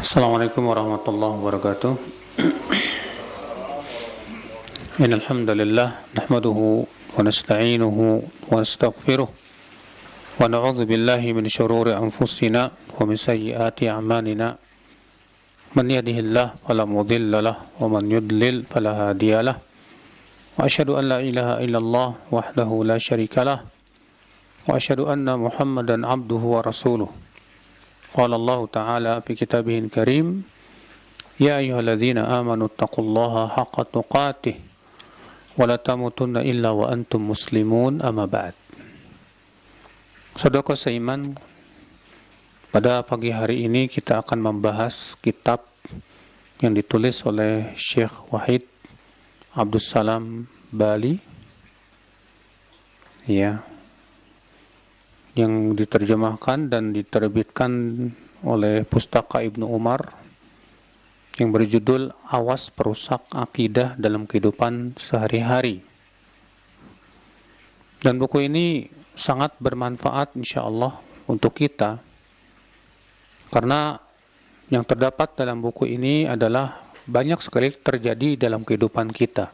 Assalamualaikum warahmatullahi wabarakatuh. Innal hamdalillah nahmaduhu wa nasta'inuhu wa nastaghfiruh wa na'udzu billahi min shururi anfusina wa min sayyiati a'malina. Man yahdihillahu fala mudilla lahu wa man yudlil fala hadiya lahu. Wa asyhadu an la ilaha illallah wahdahu la syarika lahu wa asyhadu anna Muhammadan 'abduhu wa rasuluh. Qala Allah Ta'ala fi kitabihil karim, ya ayyuhalladzina amanu taqullaha haqqa tuqatih wa la tamutunna illa wa antum muslimun, amma ba'd. Saudara seiman, pada pagi hari ini kita akan membahas kitab yang ditulis oleh Syekh Wahid Abdus Salam Bali, ya, yang diterjemahkan dan diterbitkan oleh Pustaka Ibnu Umar yang berjudul Awas Perusak Akidah dalam Kehidupan Sehari-hari. Dan buku ini sangat bermanfaat insyaallah untuk kita, karena yang terdapat dalam buku ini adalah banyak sekali terjadi dalam kehidupan kita,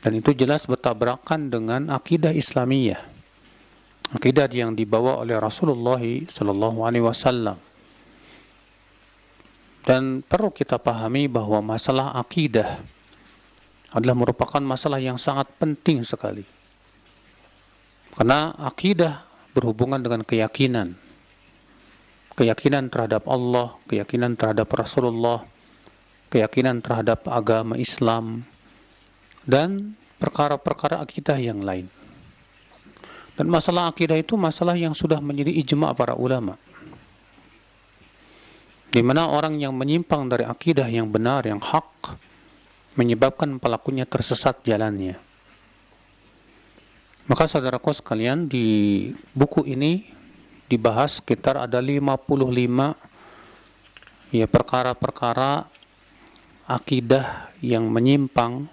dan itu jelas bertabrakan dengan akidah Islamiyah, akidah yang dibawa oleh Rasulullah sallallahu alaihi wasallam. Dan perlu kita pahami bahwa masalah akidah adalah merupakan masalah yang sangat penting sekali. Karena akidah berhubungan dengan keyakinan. Keyakinan terhadap Allah, keyakinan terhadap Rasulullah, keyakinan terhadap agama Islam, dan perkara-perkara akidah yang lain. Dan masalah akidah itu masalah yang sudah menjadi ijma' para ulama, di mana orang yang menyimpang dari akidah yang benar, yang hak, menyebabkan pelakunya tersesat jalannya. Maka saudaraku sekalian, di buku ini dibahas sekitar ada 55 ya perkara-perkara akidah yang menyimpang,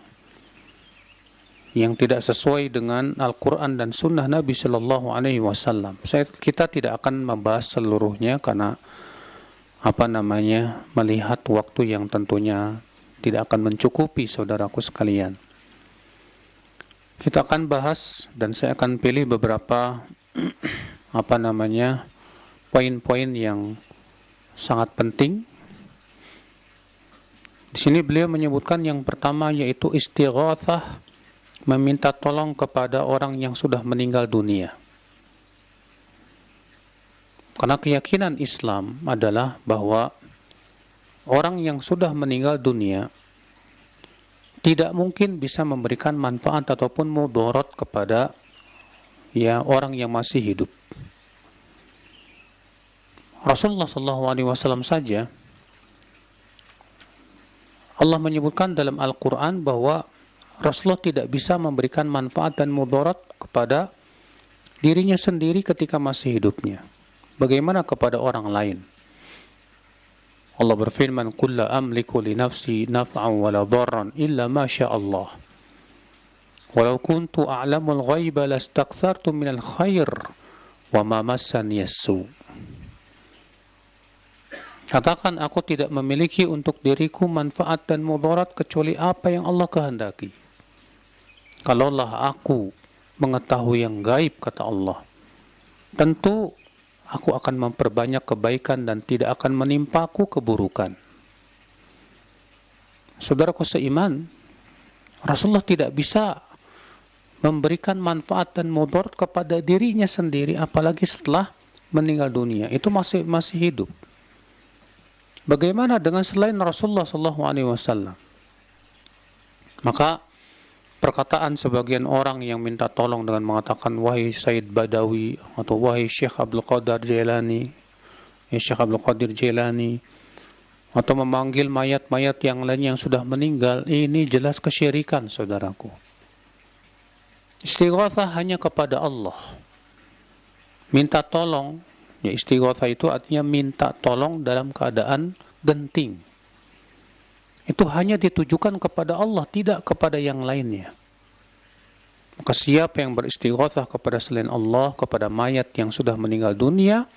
yang tidak sesuai dengan Al-Quran dan Sunnah Nabi Sallallahu Alaihi Wasallam. Kita tidak akan membahas seluruhnya karena melihat waktu yang tentunya tidak akan mencukupi saudaraku sekalian. Kita akan bahas dan saya akan pilih beberapa poin-poin yang sangat penting. Di sini beliau menyebutkan yang pertama yaitu istighatsah, meminta tolong kepada orang yang sudah meninggal dunia. Karena keyakinan Islam adalah bahwa orang yang sudah meninggal dunia tidak mungkin bisa memberikan manfaat ataupun mudarat kepada orang yang masih hidup. Rasulullah SAW saja Allah menyebutkan dalam Al-Quran bahwa Rasulullah tidak bisa memberikan manfaat dan mudarat kepada dirinya sendiri ketika masih hidupnya. Bagaimana kepada orang lain? Allah berfirman, "Qul la amliku li nafsi naf'an wa la dharran illa ma syaa Allah. Walau kuntu a'lamul ghaiba lastakthartu minal khair wa ma massani as-su." Katakan, aku tidak memiliki untuk diriku manfaat dan mudarat kecuali apa yang Allah kehendaki. Kalaulah aku mengetahui yang gaib, kata Allah, tentu aku akan memperbanyak kebaikan dan tidak akan menimpaku keburukan. Saudaraku seiman, Rasulullah tidak bisa memberikan manfaat dan mudarat kepada dirinya sendiri, apalagi setelah meninggal dunia. Itu masih hidup. Bagaimana dengan selain Rasulullah SAW? Maka perkataan sebagian orang yang minta tolong dengan mengatakan, wahai Sayyid Badawi, atau wahai Syekh Abdul Qadir Jailani, atau memanggil mayat-mayat yang lain yang sudah meninggal, ini jelas kesyirikan, saudaraku. Istighatsah hanya kepada Allah. Minta tolong, istighatsah itu artinya minta tolong dalam keadaan genting. Itu hanya ditujukan kepada Allah, tidak kepada yang lainnya. Maka siapa yang beristighatsah kepada selain Allah, kepada mayat yang sudah meninggal dunia,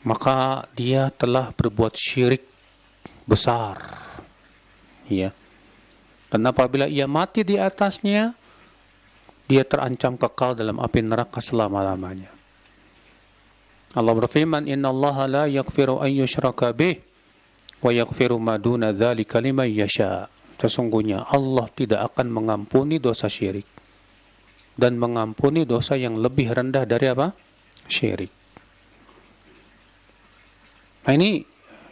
maka dia telah berbuat syirik besar. Ya. Dan apabila ia mati di atasnya, dia terancam kekal dalam api neraka selama-lamanya. Allah berfirman, "Innallaha la yaghfiru an yushraka bih wa yaghfiru ma duna dzalika liman yasha." Sesungguhnya Allah tidak akan mengampuni dosa syirik dan mengampuni dosa yang lebih rendah dari apa? Syirik. Nah, ini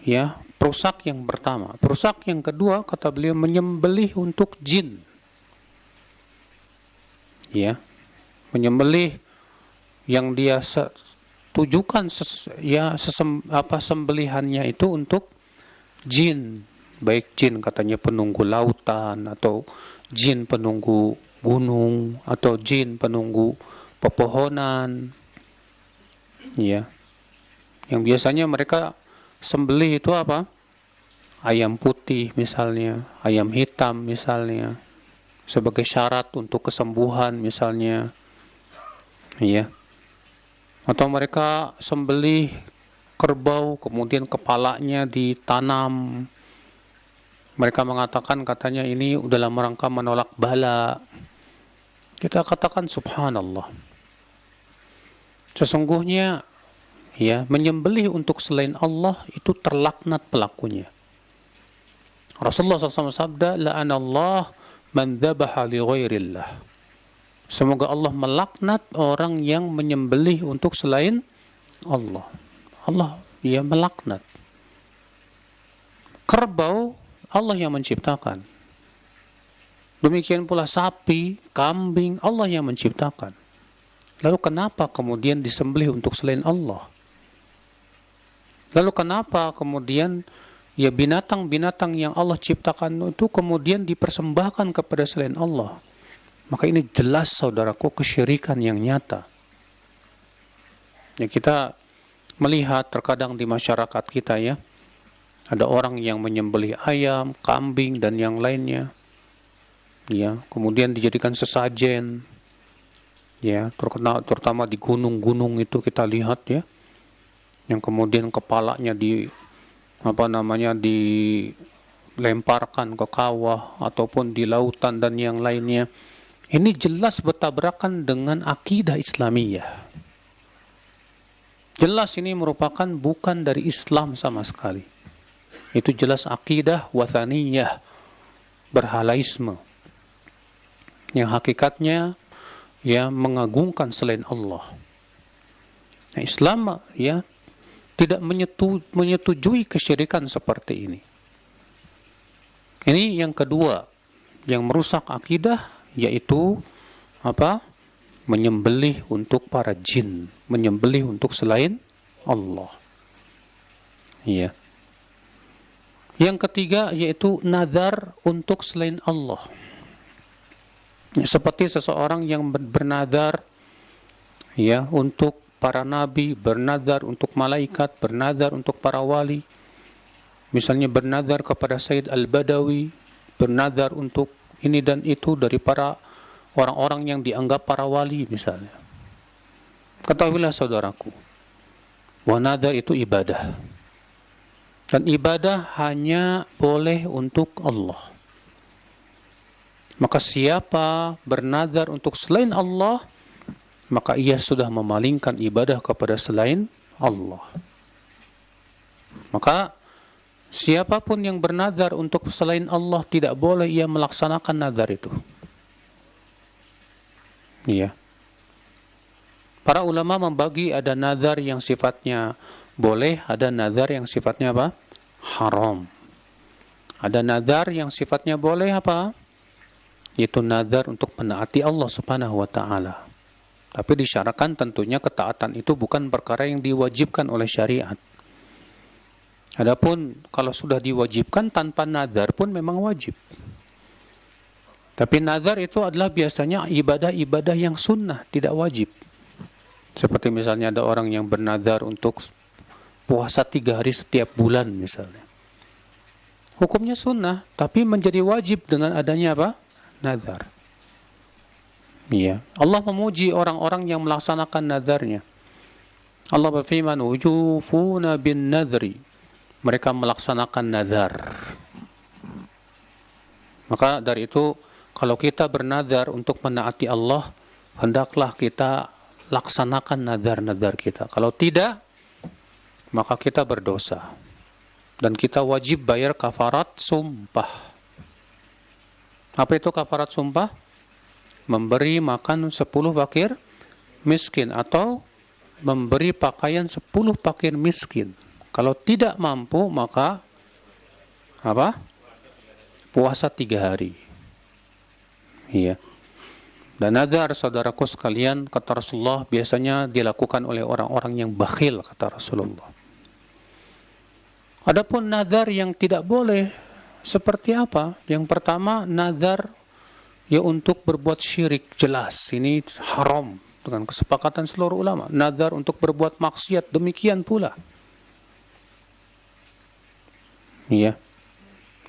ya, perusak yang pertama. Perusak yang kedua, kata beliau, menyembelih untuk jin. Ya, menyembelih yang dia tujukan sembelihannya itu untuk jin, baik jin katanya penunggu lautan, atau jin penunggu gunung, atau jin penunggu pepohonan. Ya, yang biasanya mereka sembelih itu apa? Ayam putih misalnya, ayam hitam misalnya, sebagai syarat untuk kesembuhan misalnya. Ya. Atau mereka sembelih kerbau, kemudian kepalanya ditanam. Mereka mengatakan, katanya ini dalam rangka menolak bala. Kita katakan subhanallah. Sesungguhnya ya, menyembelih untuk selain Allah itu terlaknat pelakunya. Rasulullah SAW sabda, la'anallah man dhabaha li ghairillah. Semoga Allah melaknat orang yang menyembelih untuk selain Allah. Allah ya melaknat. Kerbau Allah yang menciptakan. Demikian pula sapi, kambing, Allah yang menciptakan. Lalu kenapa kemudian disembelih untuk selain Allah? Lalu kenapa kemudian ya binatang-binatang yang Allah ciptakan itu kemudian dipersembahkan kepada selain Allah? Maka ini jelas, saudaraku, kesyirikan yang nyata. Ya, kita melihat terkadang di masyarakat kita ya, ada orang yang menyembelih ayam, kambing, dan yang lainnya. Ya, kemudian dijadikan sesajen. Ya, terutama di gunung-gunung itu kita lihat ya, yang kemudian kepalanya dilemparkan ke kawah ataupun di lautan dan yang lainnya. Ini jelas bertabrakan dengan akidah Islamiyah. Jelas ini merupakan bukan dari Islam sama sekali. Itu jelas akidah wathaniyah, berhalaisme, yang hakikatnya ya mengagungkan selain Allah. Nah, Islam ya tidak menyetujui kesyirikan seperti ini. Ini yang kedua yang merusak akidah, yaitu apa? Menyembelih untuk para jin, menyembelih untuk selain Allah. Iya. Yang ketiga yaitu nazar untuk selain Allah. Seperti seseorang yang bernazar ya untuk para nabi, bernazar untuk malaikat, bernazar untuk para wali. Misalnya bernazar kepada Sayyid Al-Badawi, bernazar untuk ini dan itu dari para orang-orang yang dianggap para wali misalnya. Ketahuilah saudaraku, bahwa nazar itu ibadah. Dan ibadah hanya boleh untuk Allah. Maka siapa bernazar untuk selain Allah, maka ia sudah memalingkan ibadah kepada selain Allah. Maka siapapun yang bernazar untuk selain Allah tidak boleh ia melaksanakan nazar itu. Iya. Para ulama membagi, ada nazar yang sifatnya boleh, ada nazar yang sifatnya apa? Haram. Ada nazar yang sifatnya boleh apa? Yaitu nazar untuk menaati Allah Subhanahu wa taala. Tapi disyaratkan tentunya ketaatan itu bukan perkara yang diwajibkan oleh syariat. Adapun kalau sudah diwajibkan tanpa nazar pun memang wajib. Tapi nazar itu adalah biasanya ibadah-ibadah yang sunnah, tidak wajib. Seperti misalnya ada orang yang bernazar untuk puasa 3 hari setiap bulan misalnya. Hukumnya sunnah, tapi menjadi wajib dengan adanya apa? Nazar. Iya. Allah memuji orang-orang yang melaksanakan nazarnya. Allah berfirman, "Wujufuna bin nadri." Mereka melaksanakan nazar. Maka dari itu, kalau kita bernazar untuk menaati Allah, hendaklah kita laksanakan nazar-nazar kita. Kalau tidak, maka kita berdosa. Dan kita wajib bayar kafarat sumpah. Apa itu kafarat sumpah? Memberi makan 10 fakir miskin atau memberi pakaian 10 fakir miskin. Kalau tidak mampu, maka apa? Puasa 3 hari. Iya. Dan nazar, saudaraku sekalian, kata Rasulullah, biasanya dilakukan oleh orang-orang yang bakhil, kata Rasulullah. Adapun nazar yang tidak boleh, seperti apa? Yang pertama, nazar ya untuk berbuat syirik, jelas. Ini haram dengan kesepakatan seluruh ulama. Nazar untuk berbuat maksiat, demikian pula. Iya.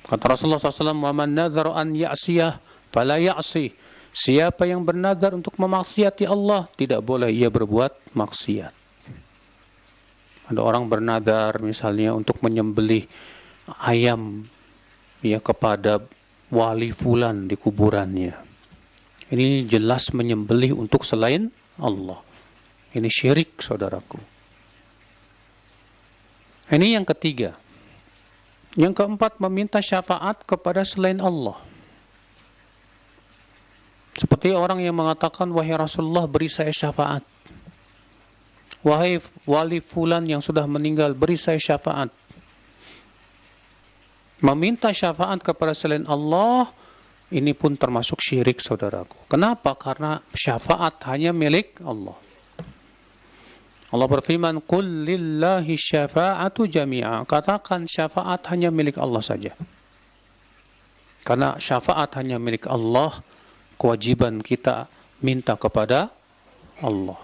Kata Rasulullah SAW, "Wa man nadhara an ya'siyah fala ya'si." Siapa yang bernazar untuk memaksiati Allah, tidak boleh ia berbuat maksiat. Ada orang bernazar misalnya untuk menyembelih ayam ya kepada wali fulan di kuburannya. Ini jelas menyembelih untuk selain Allah. Ini syirik, saudaraku. Ini yang ketiga. Yang keempat, meminta syafaat kepada selain Allah. Seperti orang yang mengatakan, "Wahai Rasulullah, beri saya syafaat. Wahai wali fulan yang sudah meninggal, beri saya syafaat." Meminta syafaat kepada selain Allah, ini pun termasuk syirik, saudaraku. Kenapa? Karena syafaat hanya milik Allah. Allah berfirman, "Qul lillahi syafa'atu jami'a." Katakan syafaat hanya milik Allah saja. Karena syafaat hanya milik Allah, kewajiban kita minta kepada Allah.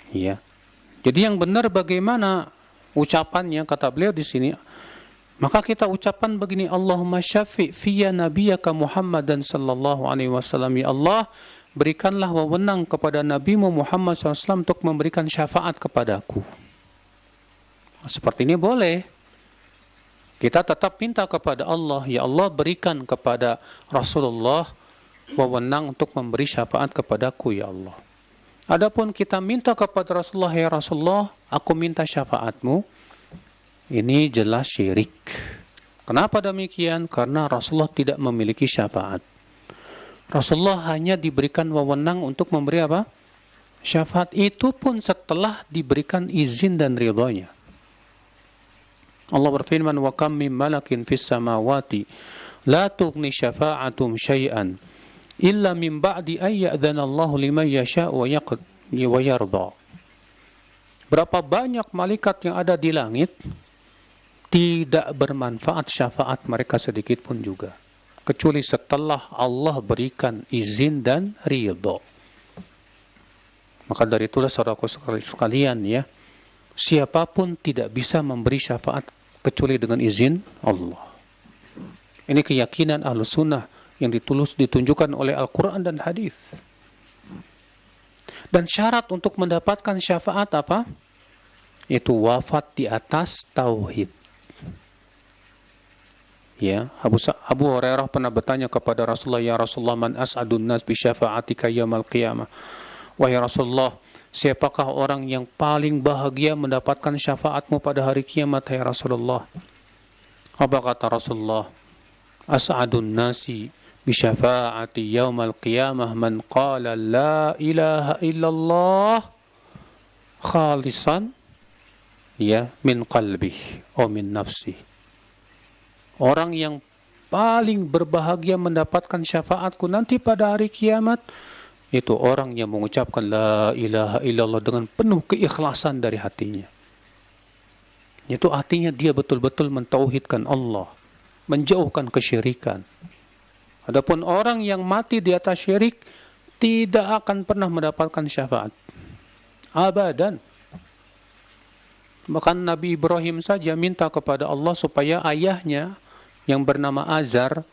Ya. Jadi yang benar bagaimana ucapannya, kata beliau di sini, maka kita ucapkan begini, Allahumma syafi' fiyya nabiyyaka Muhammadan sallallahu alaihi wasallam. Ya Allah, berikanlah wewenang kepada Nabimu Muhammad SAW untuk memberikan syafaat kepadaku. Seperti ini boleh. Kita tetap minta kepada Allah, ya Allah berikan kepada Rasulullah wewenang untuk memberi syafaat kepadaku, ya Allah. Adapun kita minta kepada Rasulullah, ya Rasulullah, aku minta syafaatmu, ini jelas syirik. Kenapa demikian? Karena Rasulullah tidak memiliki syafaat. Rasulullah hanya diberikan wewenang untuk memberi apa? Syafaat, itu pun setelah diberikan izin dan ridhonya. Allah berfirman, "Wa kam min malakin fis samawati la tughni syafa'atum syai'an illa min ba'di an ya'dzana Allahu liman yasha'u wa yarda." Berapa banyak malaikat yang ada di langit, tidak bermanfaat syafaat mereka sedikit pun juga, kecuali setelah Allah berikan izin dan ridho. Maka dari itulah saudaraku sekalian ya, siapapun tidak bisa memberi syafaat kecuali dengan izin Allah. Ini keyakinan Ahlus Sunnah yang ditunjukkan oleh Al-Quran dan hadis. Dan syarat untuk mendapatkan syafaat apa? Itu wafat di atas tauhid. Ya, Abu Hurairah pernah bertanya kepada Rasulullah, "Ya Rasulullah, man as'adun nas bi syafa'atika yaumil qiyamah?" Wahai Rasulullah, siapakah orang yang paling bahagia mendapatkan syafaatmu pada hari kiamat, ya Rasulullah? Apa kata Rasulullah? "As'adun nasi bi syafa'ati yaumil qiyamah man qala la ilaha illallah khalisan ya min qalbih aw min nafsih." Orang yang paling berbahagia mendapatkan syafaatku nanti pada hari kiamat, itu orang yang mengucapkan la ilaha illallah dengan penuh keikhlasan dari hatinya. Itu artinya dia betul-betul mentauhidkan Allah, menjauhkan kesyirikan. Adapun orang yang mati di atas syirik, tidak akan pernah mendapatkan syafaat. Abadan. Bahkan Nabi Ibrahim saja minta kepada Allah supaya ayahnya yang bernama Azar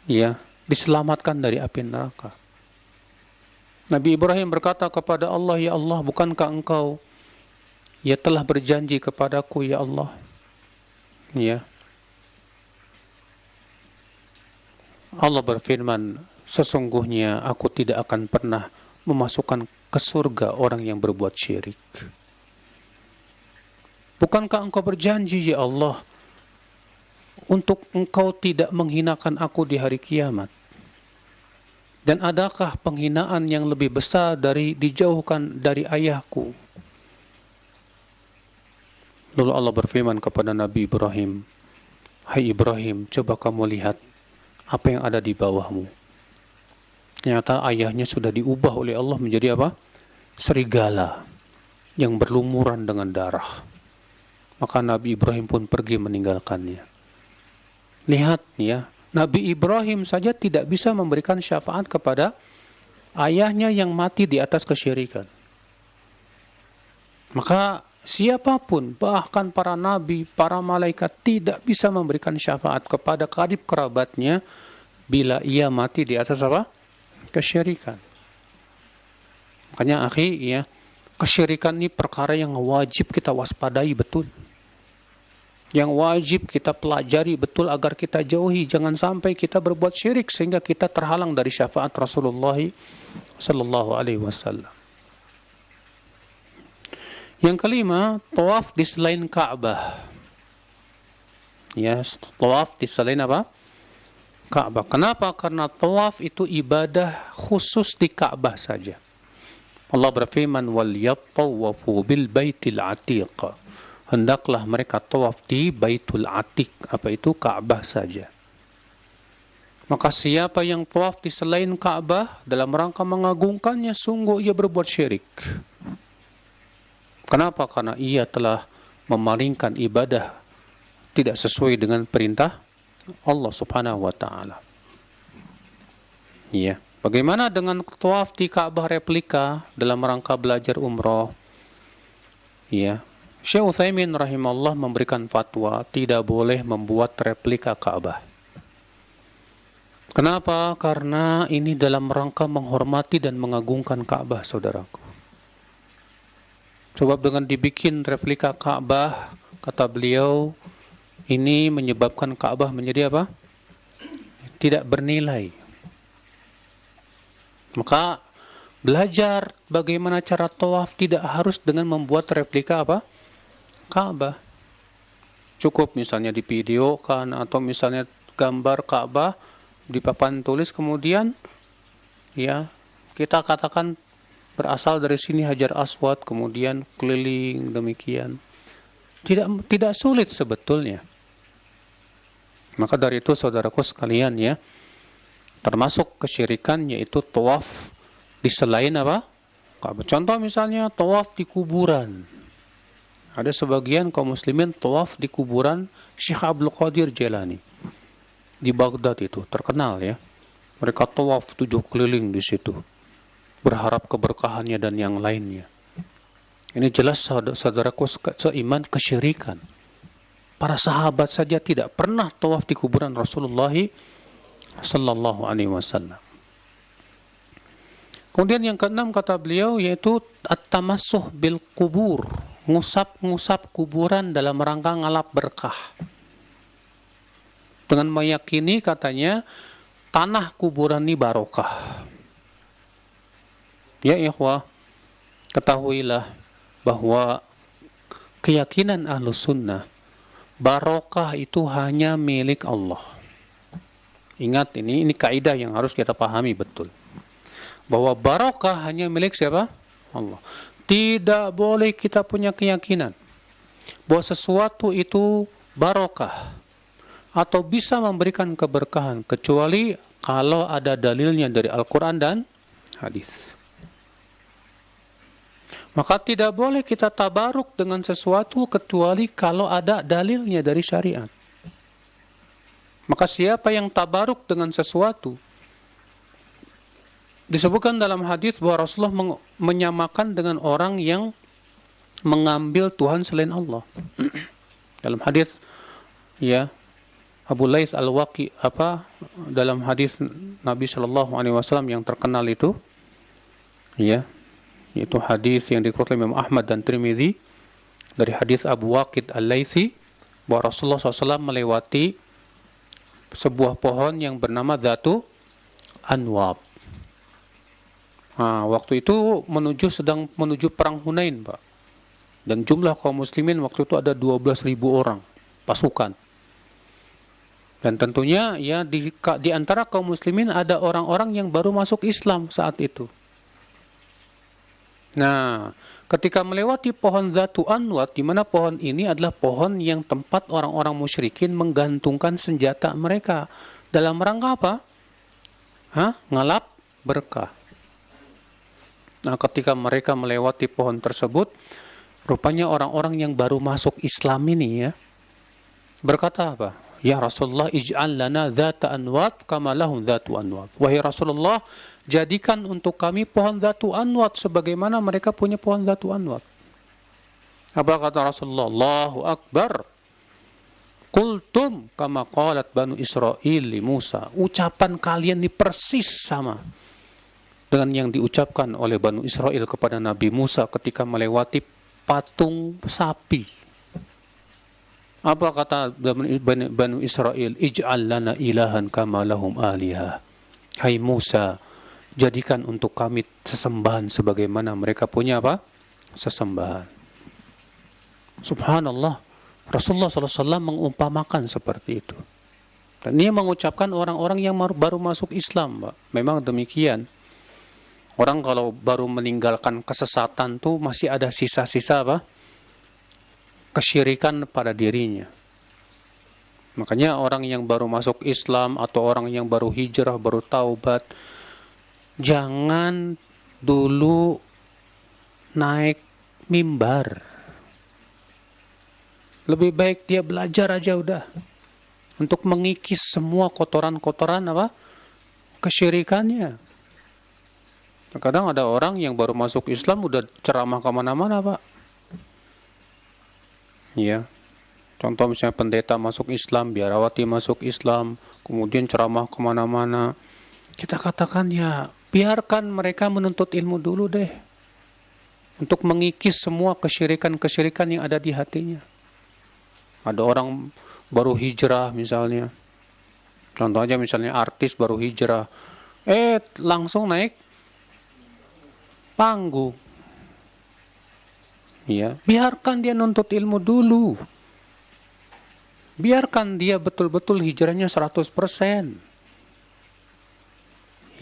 ya diselamatkan dari api neraka. Nabi Ibrahim berkata kepada Allah, ya Allah, bukankah engkau ya telah berjanji kepadaku, ya Allah, ya. Allah berfirman, sesungguhnya aku tidak akan pernah memasukkan ke surga orang yang berbuat syirik. Bukankah engkau berjanji, ya Allah, untuk engkau tidak menghinakan aku di hari kiamat? Dan adakah penghinaan yang lebih besar dari dijauhkan dari ayahku? Lalu Allah berfirman kepada Nabi Ibrahim, hai Ibrahim, coba kamu lihat apa yang ada di bawahmu. Ternyata ayahnya sudah diubah oleh Allah menjadi apa? Serigala yang berlumuran dengan darah. Maka Nabi Ibrahim pun pergi meninggalkannya. Lihat ya, Nabi Ibrahim saja tidak bisa memberikan syafaat kepada ayahnya yang mati di atas kesyirikan. Maka siapapun, bahkan para nabi, para malaikat tidak bisa memberikan syafaat kepada karib kerabatnya bila ia mati di atas apa? Kesyirikan. Makanya akhi ya, kesyirikan ini perkara yang wajib kita waspadai betul. Yang wajib kita pelajari betul agar kita jauhi. Jangan sampai kita berbuat syirik sehingga kita terhalang dari syafaat Rasulullah sallallahu alaihi wasallam. Yang kelima, tawaf di selain Ka'bah. Ya, tawaf di selain apa? Ka'bah. Kenapa? Karena tawaf itu ibadah khusus di Ka'bah saja. Allah berfirman, wal yattawafu bil baitil atiq. Hendaklah mereka tawaf di Baitul Atiq. Apa itu? Ka'bah saja. Maka siapa yang tawaf di selain Ka'bah dalam rangka mengagungkannya, sungguh ia berbuat syirik. Kenapa? Karena ia telah memalingkan ibadah tidak sesuai dengan perintah Allah Subhanahu wa taala. Iya. Bagaimana dengan tawaf di Ka'bah replika dalam rangka belajar umroh? Iya. Syekh Utsaimin rahimahullah memberikan fatwa tidak boleh membuat replika Ka'bah. Kenapa? Karena ini dalam rangka menghormati dan mengagungkan Ka'bah, saudaraku. Coba dengan dibikin replika Ka'bah, kata beliau, ini menyebabkan Ka'bah menjadi apa? Tidak bernilai. Maka belajar bagaimana cara tawaf tidak harus dengan membuat replika apa? Ka'bah. Cukup misalnya divideokan atau misalnya gambar Ka'bah di papan tulis, kemudian ya kita katakan berasal dari sini Hajar Aswad, kemudian keliling demikian. Tidak sulit sebetulnya. Maka dari itu saudaraku sekalian ya, termasuk kesyirikan yaitu tawaf di selain apa? Ka'bah. Contoh misalnya tawaf di kuburan. Ada sebagian kaum muslimin tawaf di kuburan Syekh Abdul Qadir Jailani di Baghdad, itu terkenal ya. Mereka tawaf 7 keliling di situ, berharap keberkahannya dan yang lainnya. Ini jelas saudaraku seiman kesyirikan. Para sahabat saja tidak pernah tawaf di kuburan Rasulullah sallallahu alaihi wasallam. Kemudian yang keenam kata beliau yaitu at-tamassuh bil kubur. Ngusap-ngusap kuburan dalam rangka ngalap berkah. Dengan meyakini katanya tanah kuburan ini barokah. Ya ikhwah, ketahuilah bahwa keyakinan Ahlus Sunnah, barokah itu hanya milik Allah. Ingat ini kaidah yang harus kita pahami betul. Bahwa barokah hanya milik siapa? Allah. Tidak boleh kita punya keyakinan bahwa sesuatu itu barokah atau bisa memberikan keberkahan kecuali kalau ada dalilnya dari Al-Quran dan hadis. Maka tidak boleh kita tabaruk dengan sesuatu kecuali kalau ada dalilnya dari syariat. Maka siapa yang tabaruk dengan sesuatu, disebutkan dalam hadis bahwa Rasulullah menyamakan dengan orang yang mengambil Tuhan selain Allah. Dalam hadis ya Abu Lais dalam hadis Nabi Shallallahu alaihi wasallam yang terkenal itu, Ya, itu hadis yang dikeluarkan Imam Ahmad dan Tirmidzi dari hadis Abu Waqid Al-Laitsi bahwa Rasulullah SAW melewati sebuah pohon yang bernama Dzatu Anwab. Nah, waktu itu sedang menuju perang Hunain, Pak. Dan jumlah kaum muslimin waktu itu ada 12.000 orang pasukan. Dan tentunya ya di antara kaum muslimin ada orang-orang yang baru masuk Islam saat itu. Nah, ketika melewati pohon Dzatu Anwat, di mana pohon ini adalah pohon yang tempat orang-orang musyrikin menggantungkan senjata mereka dalam rangka apa? Ngalap berkah. Nah, ketika mereka melewati pohon tersebut, rupanya orang-orang yang baru masuk Islam ini ya berkata apa? Ya Rasulullah, ij'al lana dzata anwat kama lahum dzatu anwat. Wahai Rasulullah, jadikan untuk kami pohon Dzatu Anwat sebagaimana mereka punya pohon Dzatu Anwat. Apa kata Rasulullah? Allahu Akbar. Qultum kama qalat Banu Israil li Musa. Ucapan kalian ini persis sama dengan yang diucapkan oleh Banu Israil kepada Nabi Musa ketika melewati patung sapi. Apa kata Banu Israil? Ij'al lana ilahan kama lahum alihah. Hai Musa, jadikan untuk kami sesembahan sebagaimana mereka punya apa? Sesembahan. Subhanallah, Rasulullah SAW mengumpamakan seperti itu. Dan ini mengucapkan orang-orang yang baru masuk Islam, Pak. Memang demikian. Orang kalau baru meninggalkan kesesatan tuh masih ada sisa-sisa apa? Kesyirikan pada dirinya. Makanya orang yang baru masuk Islam atau orang yang baru hijrah, baru taubat, jangan dulu naik mimbar. Lebih baik dia belajar aja udah. Untuk mengikis semua kotoran-kotoran apa? Kesyirikannya. Kadang ada orang yang baru masuk Islam udah ceramah kemana-mana, Pak. Ya. Contoh misalnya pendeta masuk Islam, biarawati masuk Islam, kemudian ceramah kemana-mana. Kita katakan ya, biarkan mereka menuntut ilmu dulu deh. Untuk mengikis semua kesyirikan-kesyirikan yang ada di hatinya. Ada orang baru hijrah misalnya. Contoh aja misalnya artis baru hijrah. Langsung naik panggung. Ya, biarkan dia nuntut ilmu dulu. Biarkan dia betul-betul hijrahnya 100%.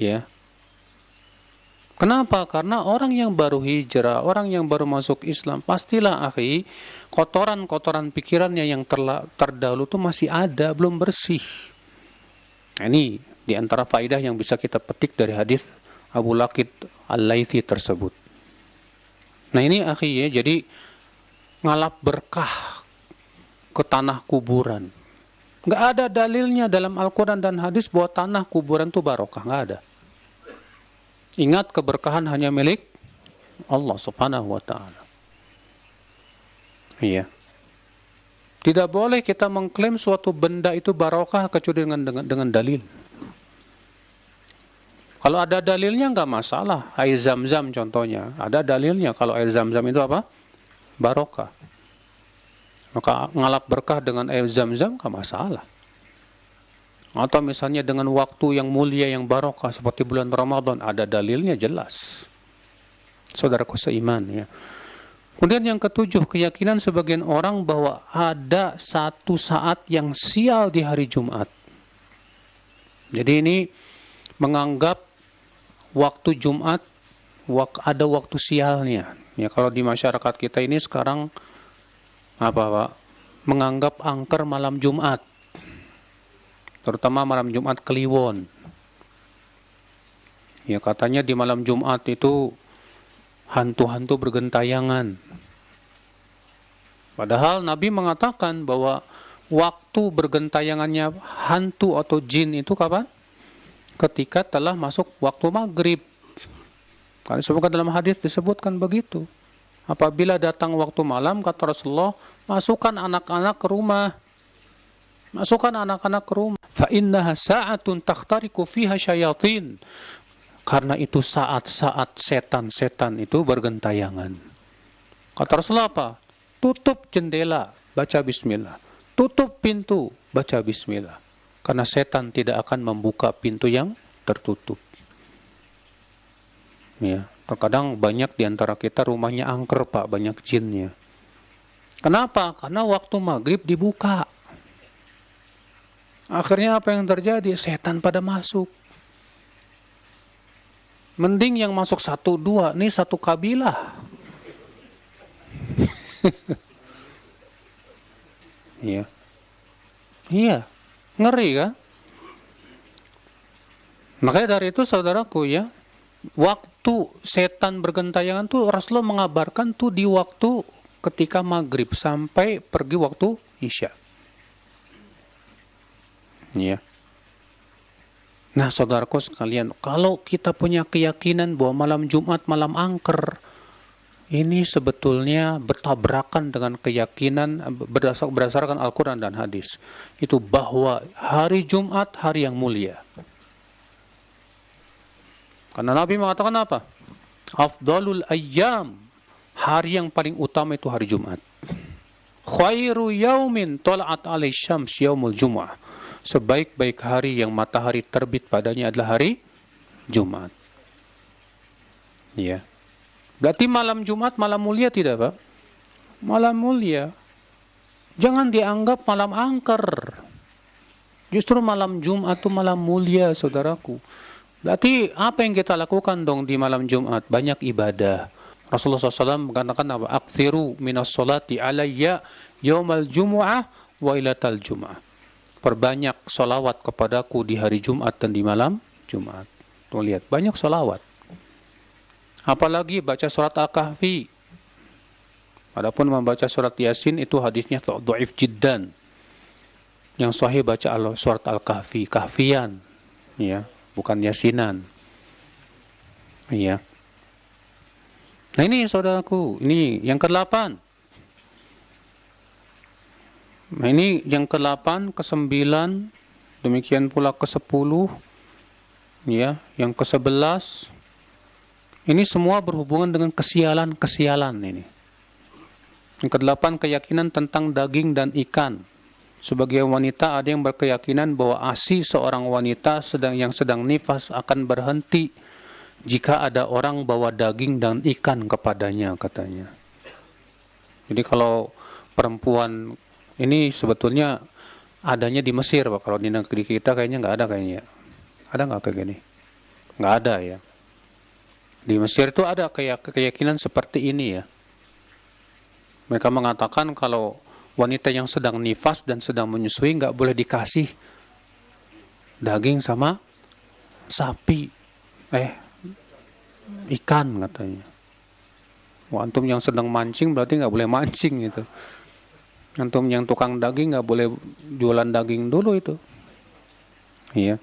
Ya. Kenapa? Karena orang yang baru hijrah, orang yang baru masuk Islam, pastilah akhi, kotoran-kotoran pikirannya yang terdahulu itu masih ada, belum bersih. Nah, ini di antara faidah yang bisa kita petik dari hadis Abu Waqid Al-Laitsi tersebut. Nah ini akhi ya, jadi ngalap berkah ke tanah kuburan. Nggak ada dalilnya dalam Al-Quran dan hadis bahwa tanah kuburan itu barokah, nggak ada. Ingat, keberkahan hanya milik Allah Subhanahu wa Ta'ala. Iya. Tidak boleh kita mengklaim suatu benda itu barokah kecuali dengan dalil. Kalau ada dalilnya nggak masalah. Air Zam-Zam contohnya, ada dalilnya kalau air Zam-Zam itu apa? Barokah. Maka ngalap berkah dengan air Zam-Zam nggak masalah. Atau misalnya dengan waktu yang mulia yang barokah seperti bulan Ramadan, ada dalilnya jelas. Saudaraku seiman ya. Kemudian yang ketujuh, keyakinan sebagian orang bahwa ada satu saat yang sial di hari Jumat. Jadi ini menganggap waktu Jumat ada waktu sialnya. Ya, kalau di masyarakat kita ini sekarang apa Pak? Menganggap angker malam Jumat. Terutama malam Jumat Kliwon. Ya, katanya di malam Jumat itu hantu-hantu bergentayangan. Padahal Nabi mengatakan bahwa waktu bergentayangannya hantu atau jin itu kapan? Ketika telah masuk waktu maghrib. Karena disebutkan dalam hadis disebutkan begitu. Apabila datang waktu malam, kata Rasulullah, masukkan anak-anak ke rumah. Masukkan anak-anak ke rumah. Fa innaha sa'atun takhtariku fiha syayatin. Karena itu saat-saat setan-setan itu bergentayangan. Kata Rasulullah apa? Tutup jendela, baca bismillah. Tutup pintu, baca bismillah. Karena setan tidak akan membuka pintu yang tertutup. Ya, terkadang banyak di antara kita rumahnya angker, Pak, banyak jinnya. Kenapa? Karena waktu maghrib dibuka. Akhirnya apa yang terjadi? Setan pada masuk. Mending yang masuk 1-2, nih satu kabilah. Iya. Iya. Ngeri kan? Makanya dari itu saudaraku ya, waktu setan bergentayangan tuh Rasulullah mengabarkan tuh di waktu ketika maghrib sampai pergi waktu isya. Iya. Nah saudaraku sekalian, kalau kita punya keyakinan bahwa malam Jumat malam angker, ini sebetulnya bertabrakan dengan keyakinan berdasarkan Al-Quran dan hadis. Itu bahwa hari Jumat hari yang mulia. Karena Nabi mengatakan apa? Afdalul ayyam, hari yang paling utama itu hari Jumat. Khairu yaumin tola'at alaih syams yaumul jum'ah. Sebaik-baik hari yang matahari terbit padanya adalah hari Jumat. Ya. Berarti malam Jumat malam mulia tidak, Pak? Malam mulia. Jangan dianggap malam angker. Justru malam Jumat itu malam mulia, saudaraku. Berarti apa yang kita lakukan dong di malam Jumat? Banyak ibadah. Rasulullah SAW mengatakan apa? Aktsiru minas sholati alayya yaumal jumu'ah wa ilatal jum'ah. Perbanyak solawat kepadaku di hari Jumat dan di malam Jumat. Tuh lihat, banyak solawat. Apalagi baca surat Al-Kahfi. Adapun membaca surat Yasin itu hadisnya dhaif jiddan. Yang sahih baca surat Al-Kahfi, kahfian, ya, bukan yasinan. Iya. Nah ini saudaraku, ini yang ke-8. Nah ini yang ke-8, ke-9, demikian pula ke-10, ya, yang ke-11. Ini semua berhubungan dengan kesialan-kesialan ini. Yang ke-8 keyakinan tentang daging dan ikan. Sebagai wanita ada yang berkeyakinan bahwa ASI seorang wanita yang sedang nifas akan berhenti jika ada orang bawa daging dan ikan kepadanya, katanya. Jadi kalau perempuan ini sebetulnya adanya di Mesir, Pak. Kalau di negeri kita kayaknya nggak ada kayaknya. Ada nggak kayak gini? Nggak ada ya. Di Mesir itu ada keyakinan seperti ini ya. Mereka mengatakan kalau wanita yang sedang nifas dan sedang menyusui nggak boleh dikasih daging sama sapi, ikan katanya. Wah, antum yang sedang mancing berarti nggak boleh mancing gitu. Antum yang tukang daging nggak boleh jualan daging dulu itu. Iya.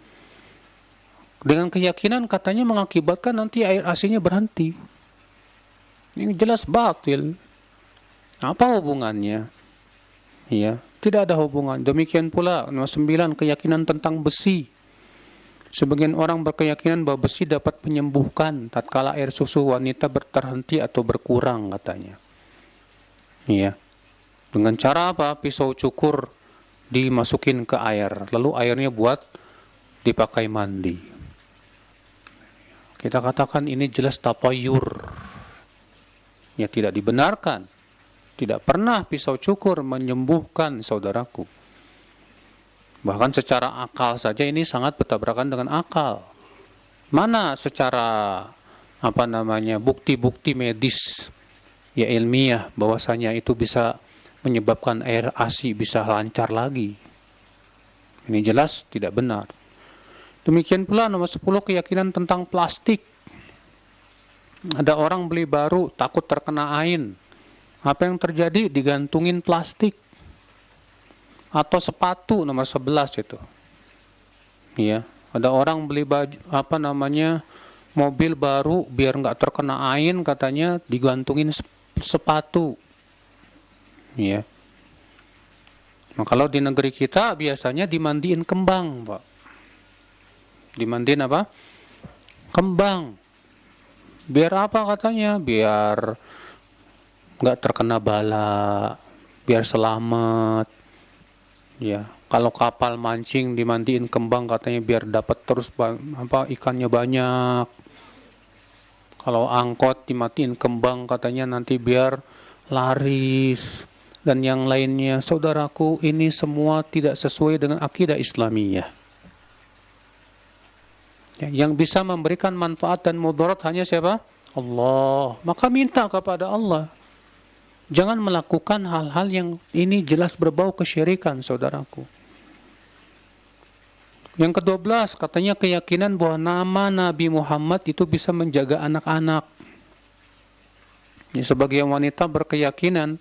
Dengan keyakinan katanya mengakibatkan nanti air asinnya berhenti. Ini jelas batil. Apa hubungannya? Iya, tidak ada hubungan. Demikian pula nomor 9 keyakinan tentang besi. Sebagian orang berkeyakinan bahwa besi dapat menyembuhkan tatkala air susu wanita terhenti atau berkurang katanya. Iya. Dengan cara apa? Pisau cukur dimasukin ke air, lalu airnya buat dipakai mandi. Kita katakan ini jelas tatayur. Ya tidak dibenarkan. Tidak pernah pisau cukur menyembuhkan, saudaraku. Bahkan secara akal saja ini sangat bertabrakan dengan akal. Mana secara bukti-bukti medis ya ilmiah bahwasanya itu bisa menyebabkan air ASI bisa lancar lagi. Ini jelas tidak benar. Demikian pula nomor 10 keyakinan tentang plastik. Ada orang beli baru takut terkena ain. Apa yang terjadi? Digantungin plastik. Atau sepatu nomor 11 itu. Iya, ada orang beli baju mobil baru biar nggak terkena ain katanya digantungin sepatu. Ya. Nah, kalau di negeri kita biasanya dimandiin kembang, Pak. Dimandiin apa? Kembang. Biar apa katanya? Biar nggak terkena bala, biar selamat. Ya, kalau kapal mancing dimandiin kembang katanya biar dapat terus ikannya banyak. Kalau angkot dimatiin kembang katanya nanti biar laris. Dan yang lainnya, saudaraku, ini semua tidak sesuai dengan akidah Islamiyah. Ya, yang bisa memberikan manfaat dan mudarat hanya siapa? Allah. Maka minta kepada Allah. Jangan melakukan hal-hal yang ini jelas berbau kesyirikan, saudaraku. Yang ke-12, katanya keyakinan bahwa nama Nabi Muhammad itu bisa menjaga anak-anak. Ya, sebagai wanita berkeyakinan,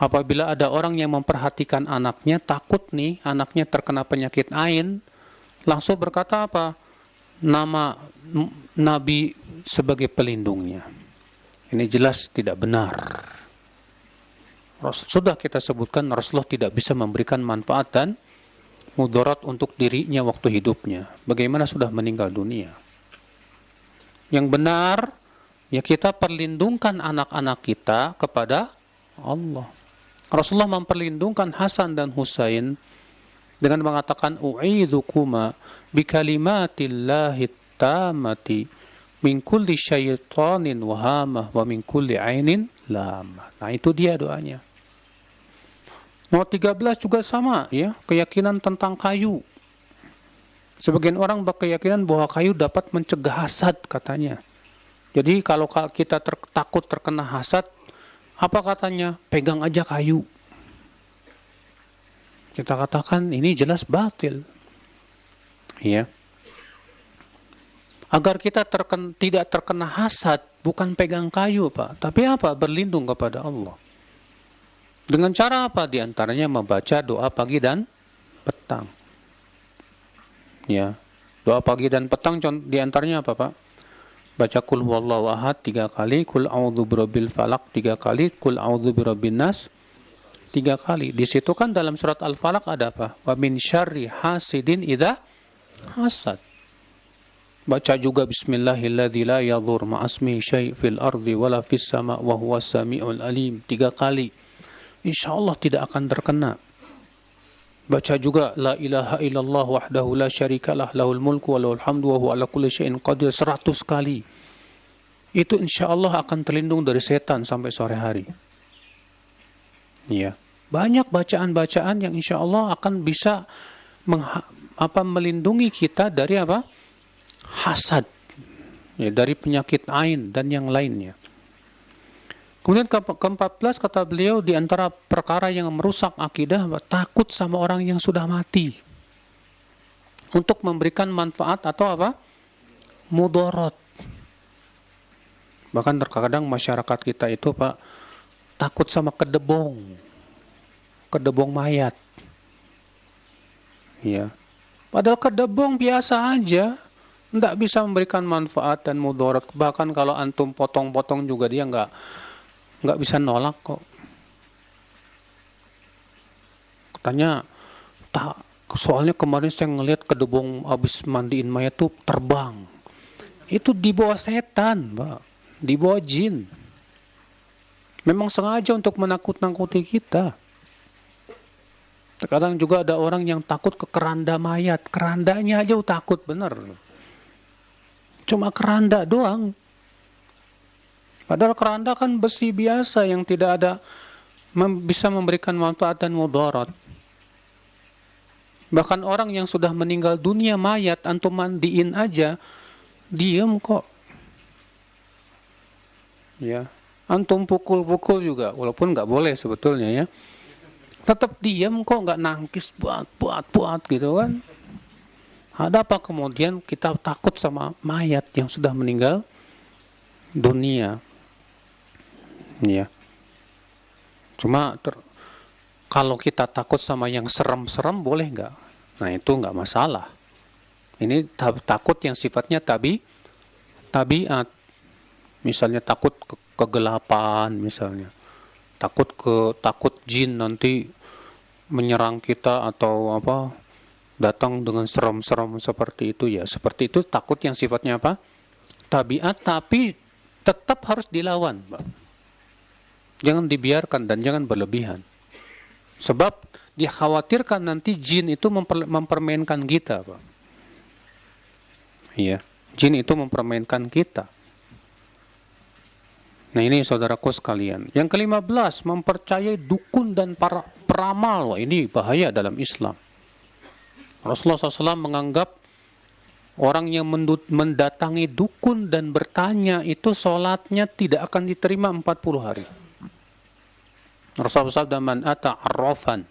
apabila ada orang yang memperhatikan anaknya, takut nih anaknya terkena penyakit ain, langsung berkata apa? Nama Nabi sebagai pelindungnya. Ini jelas tidak benar. Sudah kita sebutkan Rasulullah tidak bisa memberikan manfaat dan mudarat untuk dirinya waktu hidupnya. Bagaimana sudah meninggal dunia? Yang benar, ya kita perlindungkan anak-anak kita kepada Allah. Rasulullah memperlindungkan Hasan dan Husain dengan mengatakan u'idzukuma bikalimatillahi tammati min kulli syaitanin wahamah wa min kulli ainin lamah. Nah, itu dia doanya. Nomor 13 juga sama, ya, keyakinan tentang kayu. Sebagian orang berkeyakinan bahwa kayu dapat mencegah hasad katanya. Jadi kalau kita takut terkena hasad, apa katanya? Pegang aja kayu. Kita katakan ini jelas batil. Ya. Agar kita tidak terkena hasad, bukan pegang kayu, Pak. Tapi apa? Berlindung kepada Allah. Dengan cara apa? Di antaranya membaca doa pagi dan petang. Ya. Doa pagi dan petang di antaranya apa, Pak? Baca kul huwallahu ahad 3 kali, kul a'udzu birabbil falaq 3 kali, kul a'udzu birabbin nas 3 kali. Di situ kan dalam surat Al-Falaq ada apa? Wa min syarri hasidin idza hasad. Baca juga bismillahilladzi la yadhur ma'asmihi syai' fil ardi wala fis sama' wa huwas samiul alim 3 kali. Insyaallah tidak akan terkena. Baca juga la ilaha illallah wahdahu la syarikalah lahul mulku wa lahul hamdu wa huwa ala kulli syai'in qadir 100 kali. Itu insyaallah akan terlindung dari setan sampai sore hari. Iya. Banyak bacaan-bacaan yang insyaallah akan bisa melindungi kita dari apa? Hasad. Ya, dari penyakit ain dan yang lainnya. Kemudian ke-14 kata beliau di antara perkara yang merusak akidah takut sama orang yang sudah mati. Untuk memberikan manfaat atau apa? Mudarat. Bahkan terkadang masyarakat kita itu, Pak, takut sama kedebong. Kedebong mayat. Ya. Padahal kedebong biasa aja. Tidak bisa memberikan manfaat dan mudarat. Bahkan kalau antum potong-potong juga dia nggak bisa nolak kok. Katanya, soalnya kemarin saya ngelihat kedebong habis mandiin mayat tuh terbang. Itu dibawa setan, Pak. Dibawa jin. Memang sengaja untuk menakut-nakuti kita. Terkadang juga ada orang yang takut ke keranda mayat. Kerandanya aja takut, bener. Cuma keranda doang. Padahal keranda kan besi biasa yang tidak ada bisa memberikan manfaat dan mudarat. Bahkan orang yang sudah meninggal dunia mayat, antum mandiin aja, diam kok. Ya, antum pukul-pukul juga, walaupun nggak boleh sebetulnya ya. Tetap diam kok, nggak nangkis buat gitu kan. Ada apa kemudian kita takut sama mayat yang sudah meninggal dunia? Ya. Cuma kalau kita takut sama yang serem-serem boleh nggak? Nah itu nggak masalah. Ini takut yang sifatnya tabiat. Misalnya takut kegelapan misalnya. Takut jin nanti menyerang kita atau apa? Datang dengan serem-serem seperti itu ya. Seperti itu takut yang sifatnya apa? tabiat, tapi tetap harus dilawan, Pak. Jangan dibiarkan dan jangan berlebihan. Sebab dikhawatirkan nanti jin itu mempermainkan kita, Pak. Iya, jin itu mempermainkan kita. Nah, ini saudaraku sekalian. Yang ke-15, mempercayai dukun dan para peramal. Wah, ini bahaya dalam Islam. Rasulullah SAW menganggap orang yang mendatangi dukun dan bertanya itu sholatnya tidak akan diterima 40 hari. Rasulullah SAW, man ata arrafan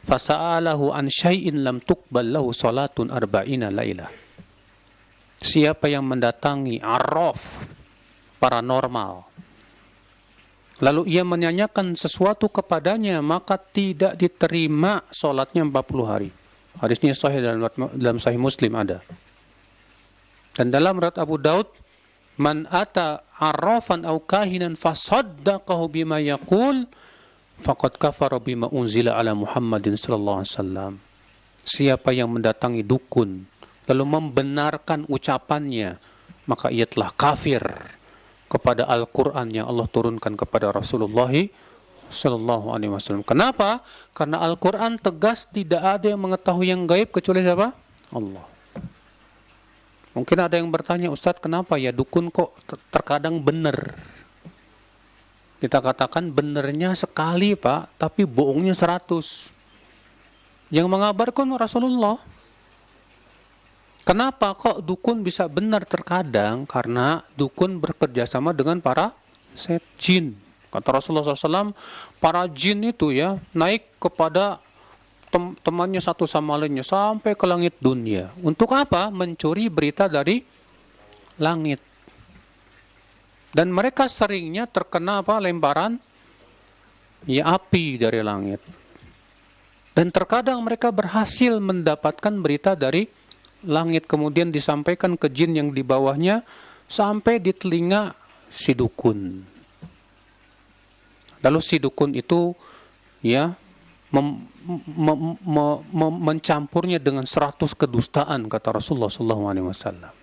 fasa'alahu an syai'in lam tuqbal lahu sholatun arba'ina lailah. Siapa yang mendatangi arraf, paranormal, lalu ia menanyakan sesuatu kepadanya, maka tidak diterima sholatnya 40 hari. Hadisnya sahih dalam Sahih Muslim ada. Dan dalam riwayat Abu Daud, man ata arrafan aw kahinan fasaddaqahu bima yaqul faqad kafara bima unzila ala Muhammadin sallallahu alaihi wasallam. Siapa yang mendatangi dukun lalu membenarkan ucapannya, maka ia telah kafir kepada Al-Qur'an yang Allah turunkan kepada Rasulullah sallallahu alaihi wasallam. Kenapa? Karena Al-Qur'an tegas tidak ada yang mengetahui yang gaib kecuali siapa? Allah. Mungkin ada yang bertanya, Ustadz, kenapa ya dukun kok terkadang benar? Kita katakan benernya sekali, Pak, tapi bohongnya 100. Yang mengabarkan Rasulullah. Kenapa kok dukun bisa benar terkadang? Karena dukun bekerja sama dengan para jin. Kata Rasulullah SAW, para jin itu ya naik kepada temannya satu sama lainnya sampai ke langit dunia. Untuk apa? Mencuri berita dari langit. Dan mereka seringnya terkena apa? Lemparan ya api dari langit. Dan terkadang mereka berhasil mendapatkan berita dari langit, kemudian disampaikan ke jin yang di bawahnya sampai di telinga si dukun. Lalu si dukun itu ya mencampurnya dengan 100 kedustaan, kata Rasulullah SAW.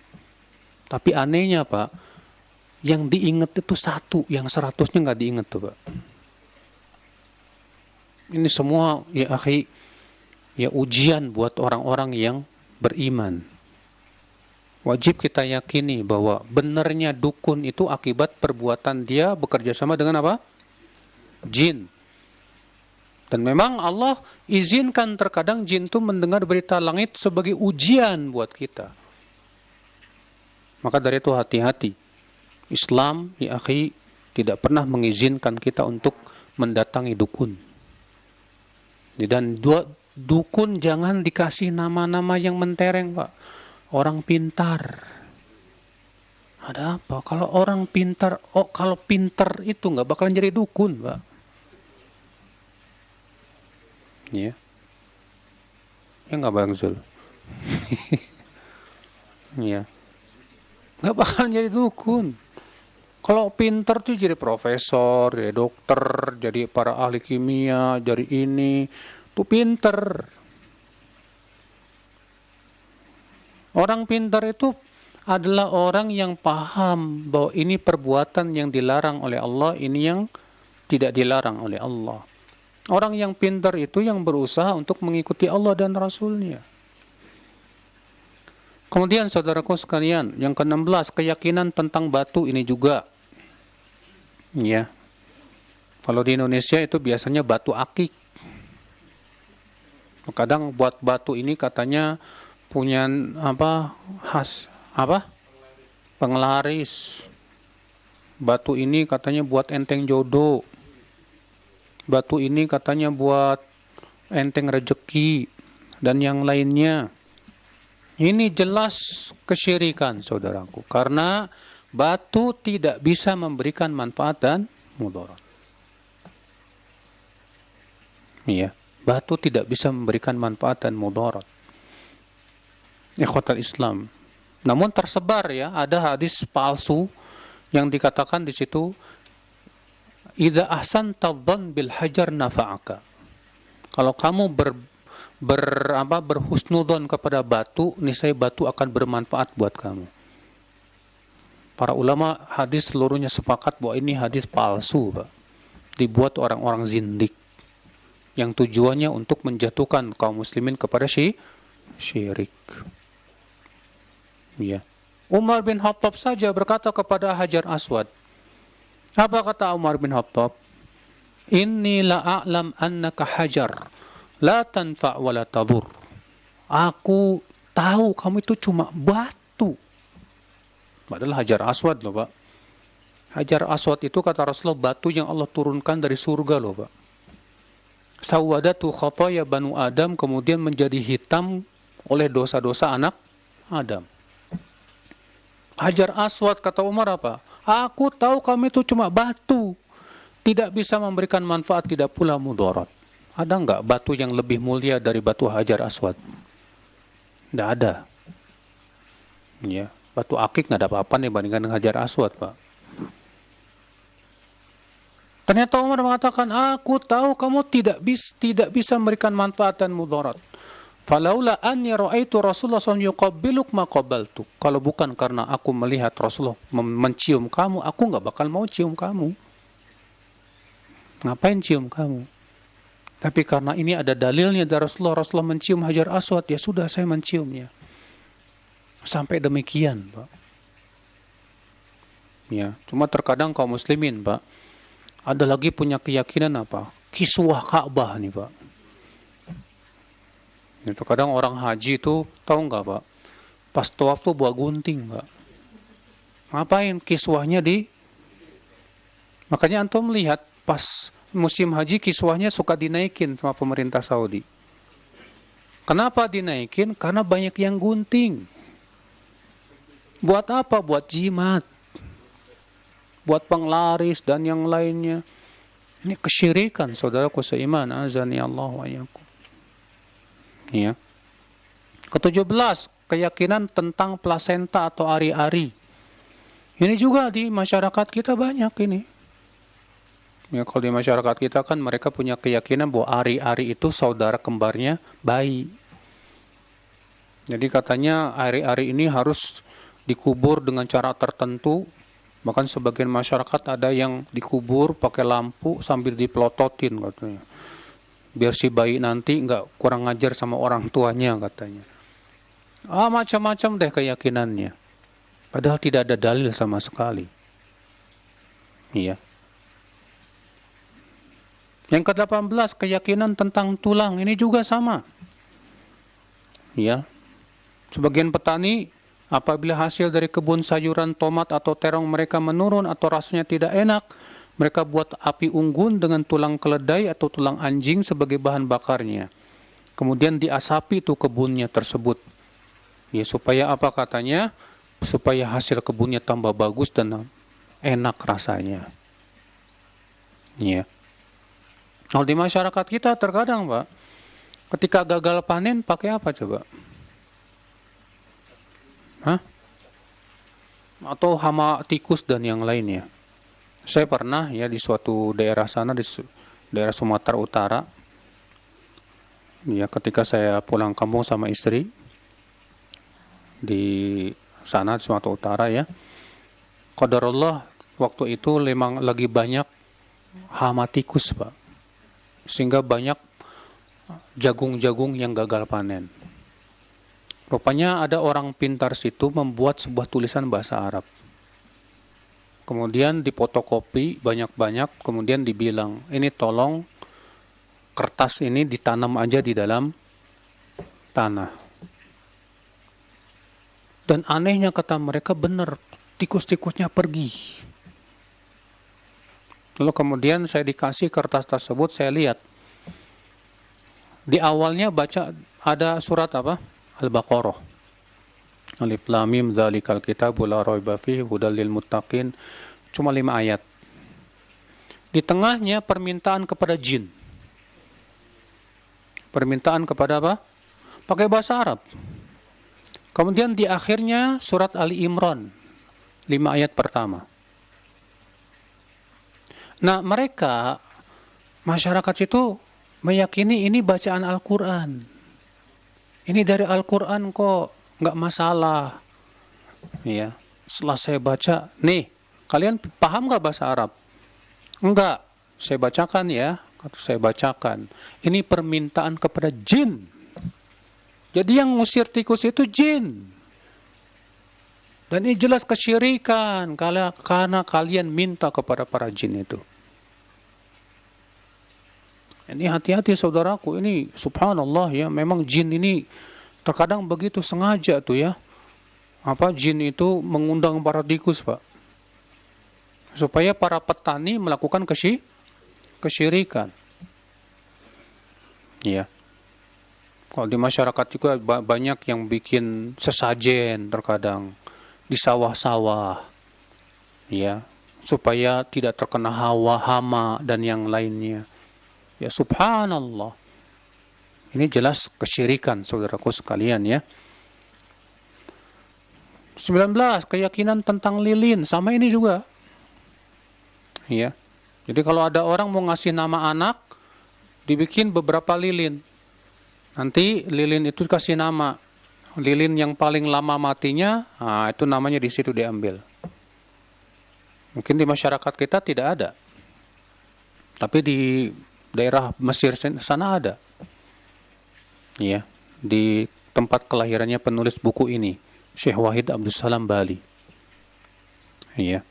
Tapi anehnya, Pak, yang diingat itu 1, yang 100-nya nggak diingat tuh, Pak. Ini semua ya akhi, ya ujian buat orang-orang yang beriman. Wajib kita yakini bahwa benarnya dukun itu akibat perbuatan dia bekerja sama dengan apa? Jin. Dan memang Allah izinkan terkadang jin itu mendengar berita langit sebagai ujian buat kita. Maka dari itu hati-hati. Islam, ya akhi, tidak pernah mengizinkan kita untuk mendatangi dukun. Dan dukun jangan dikasih nama-nama yang mentereng, Pak. Orang pintar. Ada apa? Kalau orang pintar, kalau pintar itu nggak bakalan jadi dukun, Pak. Ya. Ya nggak Bang Zul. Ya. Nggak bakalan jadi dukun. Kalau pintar tuh jadi profesor, jadi dokter, jadi para ahli kimia, jadi ini. Itu pinter. Orang pintar itu adalah orang yang paham bahwa ini perbuatan yang dilarang oleh Allah, ini yang tidak dilarang oleh Allah. Orang yang pintar itu yang berusaha untuk mengikuti Allah dan Rasulnya. Kemudian saudaraku sekalian, yang ke-16, keyakinan tentang batu ini juga. Ya. Kalau di Indonesia itu biasanya batu akik. Kadang buat batu ini katanya punya penglaris. Batu ini katanya buat enteng jodoh. Batu ini katanya buat enteng rejeki dan yang lainnya. Ini jelas kesyirikan, saudaraku, karena batu tidak bisa memberikan manfaat dan mudarat. Iya. Batu tidak bisa memberikan manfaat dan mudarat. Ikhwatal Islam. Namun tersebar ya, ada hadis palsu yang dikatakan di situ, idza ahsanta dzan bil hajar nafa'aka. Kalau kamu berhusnudzon kepada batu, niscaya batu akan bermanfaat buat kamu. Para ulama hadis seluruhnya sepakat bahwa ini hadis palsu, Pak. Dibuat orang-orang zindik yang tujuannya untuk menjatuhkan kaum muslimin kepada syirik. Ya. Umar bin Khattab saja berkata kepada Hajar Aswad. Apa kata Umar bin Khattab? Inni la a'lam annaka hajar, la tanfa' wa la tadur. Aku tahu kamu itu cuma batu. Padahal Hajar Aswad loh, Pak. Hajar Aswad itu kata Rasulullah batu yang Allah turunkan dari surga loh, Pak. Sawadatu khataya banu Adam, kemudian menjadi hitam oleh dosa-dosa anak Adam. Hajar Aswad kata Umar apa? Aku tahu kamu itu cuma batu. Tidak bisa memberikan manfaat, tidak pula mudarat. Ada enggak batu yang lebih mulia dari batu Hajar Aswad? Tidak ada. Ya. Batu akik nggak ada apa-apa nih bandingkan dengan Hajar Aswad, Pak. Ternyata Umar mengatakan, aku tahu kamu tidak bisa memberikan manfaat dan mudarat. Falaula anni ra'aitu Rasulullah SAW yuqabbiluk ma qabaltu. Kalau bukan karena aku melihat Rasulullah mencium kamu, aku nggak bakal mau cium kamu. Ngapain cium kamu? Tapi karena ini ada dalilnya dari Rasulullah mencium Hajar Aswad, ya sudah saya menciumnya. Sampai demikian, Pak. Ya, cuma terkadang kaum muslimin, Pak, ada lagi punya keyakinan apa? Kiswah Ka'bah nih, Pak. Ya, terkadang orang haji itu tahu nggak, Pak? Pas tawaf tuh bawa gunting, Pak. Ngapain kiswahnya di? Makanya antum melihat pas musim haji kiswahnya suka dinaikin sama pemerintah Saudi. Kenapa dinaikin? Karena banyak yang gunting. Buat apa? Buat jimat. Buat penglaris dan yang lainnya. Ini kesyirikan, saudaraku seiman. Azani Allah wa iyyakum. Ya. Ke-17, keyakinan tentang plasenta atau ari-ari. Ini juga di masyarakat kita banyak ini. Ya, kalau di masyarakat kita kan mereka punya keyakinan bahwa ari-ari itu saudara kembarnya bayi. Jadi katanya ari-ari ini harus dikubur dengan cara tertentu. Bahkan sebagian masyarakat ada yang dikubur pakai lampu sambil dipelototin katanya. Biar si bayi nanti nggak kurang ngajar sama orang tuanya katanya. Macam-macam deh keyakinannya. Padahal tidak ada dalil sama sekali. Iya. Yang ke-18, keyakinan tentang tulang. Ini juga sama. Iya. Sebagian petani apabila hasil dari kebun sayuran, tomat atau terong mereka menurun atau rasanya tidak enak, mereka buat api unggun dengan tulang keledai atau tulang anjing sebagai bahan bakarnya. Kemudian diasapi itu kebunnya tersebut. Ya, supaya apa katanya? Supaya hasil kebunnya tambah bagus dan enak rasanya. Ya. Kalau di masyarakat kita terkadang, Pak, ketika gagal panen pakai apa coba? Hah? Atau hama tikus dan yang lainnya. Saya pernah ya di suatu daerah sana, di daerah Sumatera Utara, ya ketika saya pulang kampung sama istri di sana di Sumatera Utara ya, qadarullah waktu itu memang lagi banyak hama tikus, Pak, sehingga banyak jagung-jagung yang gagal panen. Rupanya ada orang pintar situ membuat sebuah tulisan bahasa Arab. Kemudian difotokopi banyak-banyak, kemudian dibilang, ini tolong kertas ini ditanam aja di dalam tanah. Dan anehnya kata mereka benar, tikus-tikusnya pergi. Lalu kemudian saya dikasih kertas tersebut, saya lihat. Di awalnya baca ada surat apa? Al-Baqarah. Alif Lam Mim dzalikal kitabu la raiba fihi hudal lil muttaqin. Cuma 5 ayat. Di tengahnya permintaan kepada jin. Permintaan kepada apa? Pakai bahasa Arab. Kemudian di akhirnya surat Ali Imran 5 ayat pertama. Nah, mereka masyarakat situ meyakini ini bacaan Al-Qur'an. Ini dari Al-Quran kok, nggak masalah. Ya. Setelah saya baca, nih, kalian paham nggak bahasa Arab? Enggak, saya bacakan ya. Saya bacakan. Ini permintaan kepada jin. Jadi yang ngusir tikus itu jin. Dan ini jelas kesyirikan karena kalian minta kepada para jin itu. Ini hati-hati saudaraku, ini subhanallah ya, memang jin ini terkadang begitu sengaja tuh ya. Jin itu mengundang para tikus, Pak. Supaya para petani melakukan kesyirikan. Ya. Kalau di masyarakat juga banyak yang bikin sesajen terkadang di sawah-sawah, ya, supaya tidak terkena hama dan yang lainnya. Ya subhanallah. Ini jelas kesyirikan saudaraku sekalian ya. 19, keyakinan tentang lilin, sama ini juga. Ya. Jadi kalau ada orang mau ngasih nama anak, dibikin beberapa lilin. Nanti lilin itu dikasih nama. Lilin yang paling lama matinya, itu namanya di situ diambil. Mungkin di masyarakat kita tidak ada. Tapi di daerah Mesir sana ada. Ya, di tempat kelahirannya penulis buku ini, Syekh Wahid Abdus Salam Bali. Iya.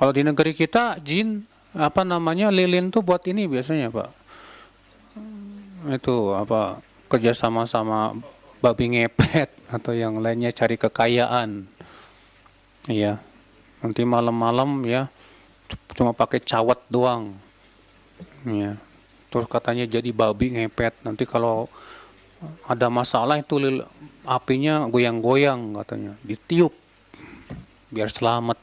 Kalau di negeri kita jin lilin tuh buat ini biasanya, Pak. Itu kerjasama sama babi ngepet atau yang lainnya cari kekayaan. Iya. Nanti malam-malam ya cuma pakai cawat doang. Iya. Terus katanya jadi babi ngepet. Nanti kalau ada masalah itu apinya goyang-goyang katanya, ditiup biar selamat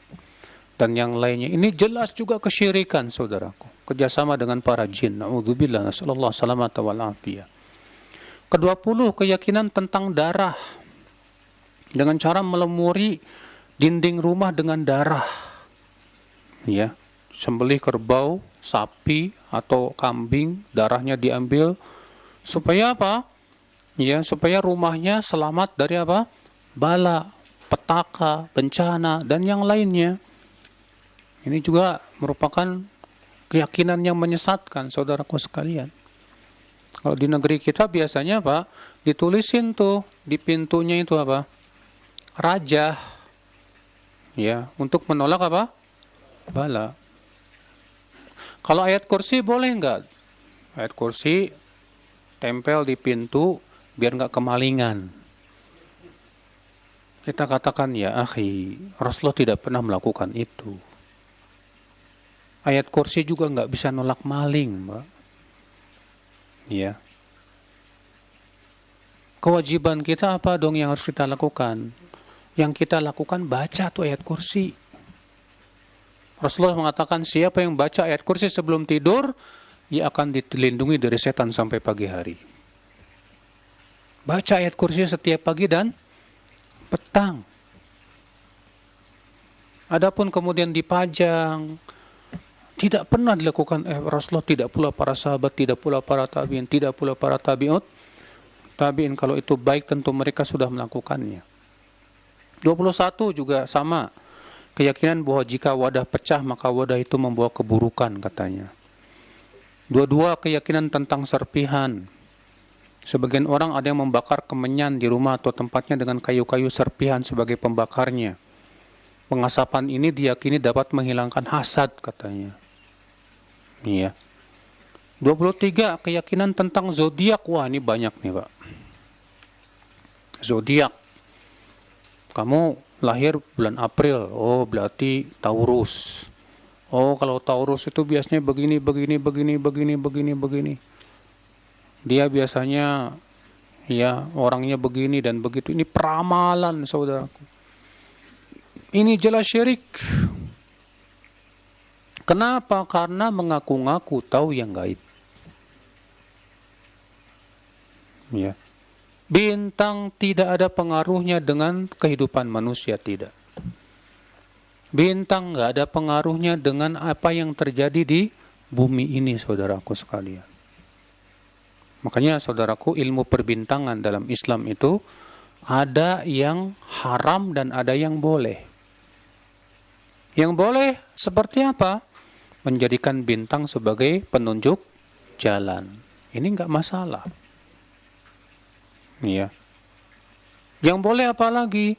dan yang lainnya. Ini jelas juga kesyirikan saudaraku, kerjasama dengan para jin. Na'udzubillah, nasallallahu salamata wal afiyah. Ke-20, keyakinan tentang darah, dengan cara melemuri dinding rumah dengan darah. Ya, sembelih kerbau, sapi atau kambing, darahnya diambil supaya apa? Ya, supaya rumahnya selamat dari bala, petaka, bencana dan yang lainnya. Ini juga merupakan keyakinan yang menyesatkan saudaraku sekalian. Kalau di negeri kita biasanya ditulisin tuh di pintunya itu Raja. Ya, untuk menolak bala. Kalau ayat kursi boleh enggak? Ayat kursi tempel di pintu biar enggak kemalingan. Kita katakan ya akhi, Rasulullah tidak pernah melakukan itu. Ayat kursi juga enggak bisa nolak maling, Mbak. Ya. Kewajiban kita apa dong yang harus kita lakukan? Yang kita lakukan baca tuh ayat kursi. Rasulullah mengatakan siapa yang baca ayat kursi sebelum tidur, ia akan dilindungi dari setan sampai pagi hari. Baca ayat kursi setiap pagi dan petang. Adapun kemudian dipajang, tidak pernah dilakukan Rasulullah, tidak pula para sahabat, tidak pula para tabi'in, tidak pula para tabi'ut. Tabi'in kalau itu baik tentu mereka sudah melakukannya. 21 juga sama. Keyakinan bahwa jika wadah pecah maka wadah itu membawa keburukan katanya. 22 keyakinan tentang serpihan. Sebagian orang ada yang membakar kemenyan di rumah atau tempatnya dengan kayu-kayu serpihan sebagai pembakarnya. Pengasapan ini diyakini dapat menghilangkan hasad katanya. Iya. 23 keyakinan tentang zodiak. Wah, ini banyak nih, Pak. Zodiak. Kamu lahir bulan April. Oh, berarti Taurus. Oh, kalau Taurus itu biasanya begini. Dia biasanya ya orangnya begini dan begitu. Ini peramalan, saudaraku. Ini jelas syirik. Kenapa? Karena mengaku-ngaku tahu yang gaib. Ya. Bintang tidak ada pengaruhnya dengan kehidupan manusia, tidak. Bintang nggak ada pengaruhnya dengan apa yang terjadi di bumi ini, saudaraku sekalian. Makanya, saudaraku, ilmu perbintangan dalam Islam itu Ada yang haram dan ada yang boleh. Yang boleh seperti apa? Menjadikan bintang sebagai penunjuk jalan. Ini enggak masalah. Iya. Yang boleh apa lagi?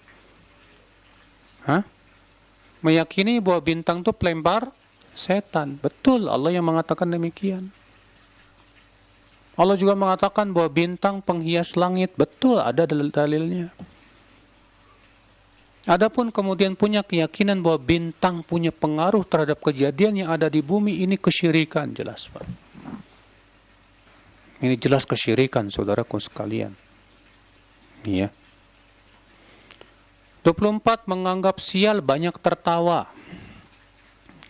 Meyakini bahwa bintang itu pelempar setan. Betul, Allah yang mengatakan demikian. Allah juga mengatakan bahwa bintang penghias langit. Betul, ada dalilnya. Adapun kemudian punya keyakinan bahwa bintang punya pengaruh terhadap kejadian yang ada di bumi, ini kesyirikan, jelas Pak. Ini jelas kesyirikan, saudaraku sekalian. Iya. 24, menganggap sial banyak tertawa.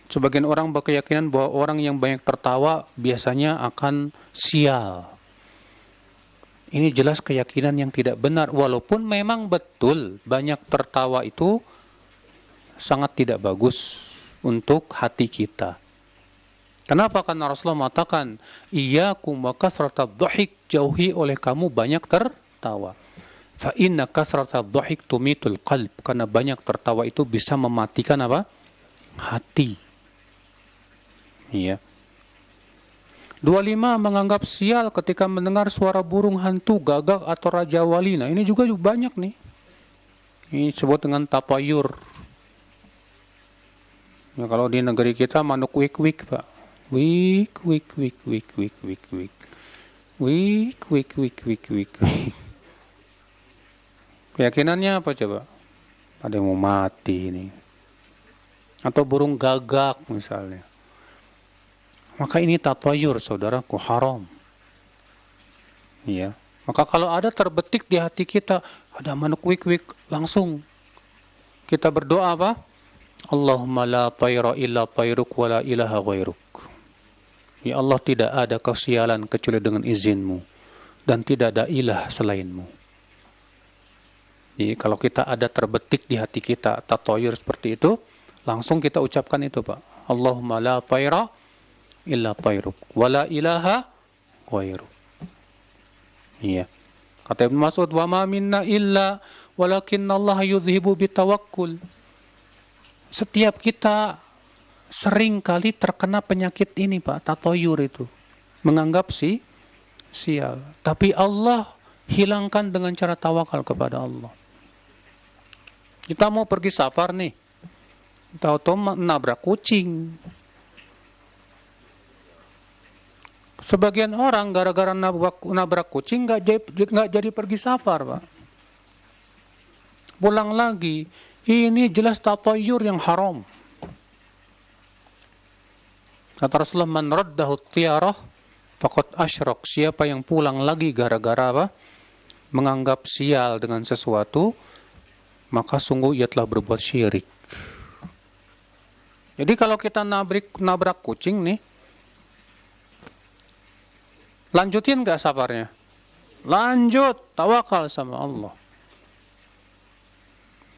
Sebagian orang berkeyakinan bahwa orang yang banyak tertawa biasanya akan sial. Ini jelas keyakinan yang tidak benar. Walaupun memang betul banyak tertawa itu sangat tidak bagus untuk hati kita. Kenapa? Karena Rasulullah mengatakan, iyyakum wa kasratadh dhahik, jauhi oleh kamu banyak tertawa. Fa inna kasratadh dhahik tumitul qalb, karena banyak tertawa itu bisa mematikan apa? Hati. Iya. 25, menganggap sial ketika mendengar suara burung hantu, gagak atau raja wali. Nah, ini juga banyak nih. Ini disebut dengan tapayur. Ya, kalau di negeri kita manuk wik-wik, Pak. Wik, wik, wik, wik, wik, wik, wik. Wik, wik, wik, wik, wik, wik. Keyakinannya apa coba? Ada yang mau mati ini. Atau burung gagak misalnya. Maka ini tatayur, saudaraku, haram. Iya. Maka kalau ada terbetik di hati kita, ada manuk wik-wik, langsung kita berdoa apa? Allahumma la tayra illa tayruk wa la ilaha ghairuk. Ya Allah, tidak ada kesialan kecuali dengan izinmu, dan tidak ada ilah selainmu. Jadi kalau kita ada terbetik di hati kita tatayur seperti itu, langsung kita ucapkan itu, Pak. Allahumma la tayra illa tayruk wala ilaha ghairuk. Iya. Kata Ibnu Mas'ud, wa ma minna illa walakinna Allah yudhibu bitawakkul. Setiap kita sering kali terkena penyakit ini, Pak, tatayur itu. Menganggap sial. Tapi Allah hilangkan dengan cara tawakal kepada Allah. Kita mau pergi safar nih. Tahu-tahu nabrak kucing. Sebagian orang gara-gara nabrak kucing nggak jadi pergi safar, Pak. Pulang lagi, ini jelas tatayur yang haram. Kata Rasulullah, man raddahu tiyarah faqad asyrak. Siapa yang pulang lagi gara-gara apa? Menganggap sial dengan sesuatu, maka sungguh ia telah berbuat syirik. Jadi kalau kita nabrak kucing nih, lanjutin nggak safarnya? Lanjut, tawakal sama Allah.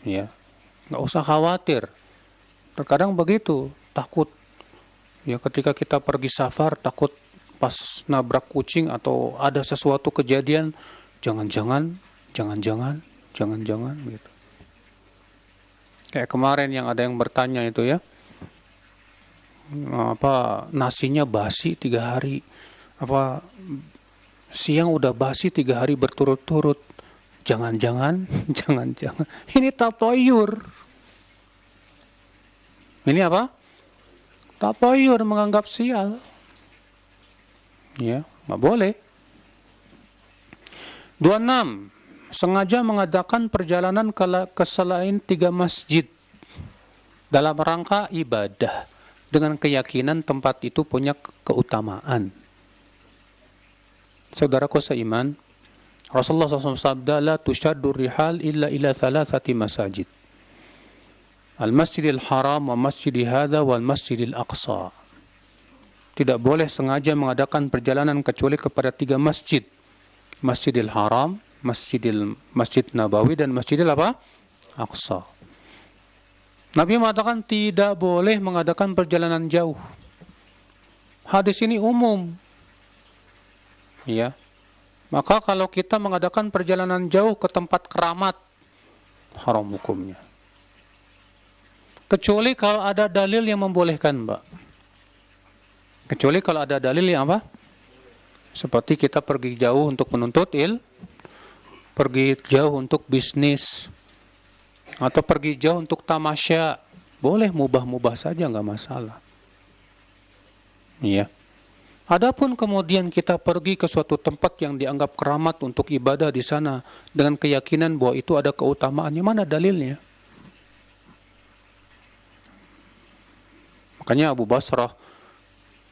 Ya, nggak usah khawatir. Terkadang begitu, takut. Ya, ketika kita pergi safar, takut pas nabrak kucing atau ada sesuatu kejadian, jangan-jangan gitu. Kayak kemarin yang ada yang bertanya itu ya, apa nasinya basi 3 hari. Apa siang udah basi 3 hari berturut-turut, jangan-jangan. Ini tatayur. Ini apa? Tatayur, menganggap sial. Ya, nggak boleh. 26, sengaja mengadakan perjalanan ke selain 3 masjid dalam rangka ibadah dengan keyakinan tempat itu punya keutamaan. Saudaraku seiman, Rasulullah SAW sabda, la tushaddu rihal illa ila 3 masajid. Al-Masjidil Haram wa Masjidi Hadza wal Masjidil Aqsa. Tidak boleh sengaja mengadakan perjalanan kecuali kepada 3 masjid. Masjidil Haram, Masjid Nabawi, dan Masjidil apa? Aqsa. Nabi mengatakan tidak boleh mengadakan perjalanan jauh. Hadis ini umum. Ya. Maka kalau kita mengadakan perjalanan jauh ke tempat keramat, haram hukumnya. Kecuali kalau ada dalil yang membolehkan, Mbak. Kecuali kalau ada dalil yang apa? Seperti kita pergi jauh untuk menuntut pergi jauh untuk bisnis, atau pergi jauh untuk tamasya, boleh mubah-mubah saja, nggak masalah. Iya. Adapun kemudian kita pergi ke suatu tempat yang dianggap keramat untuk ibadah di sana dengan keyakinan bahwa itu ada keutamaannya, mana dalilnya? Makanya Abu Basrah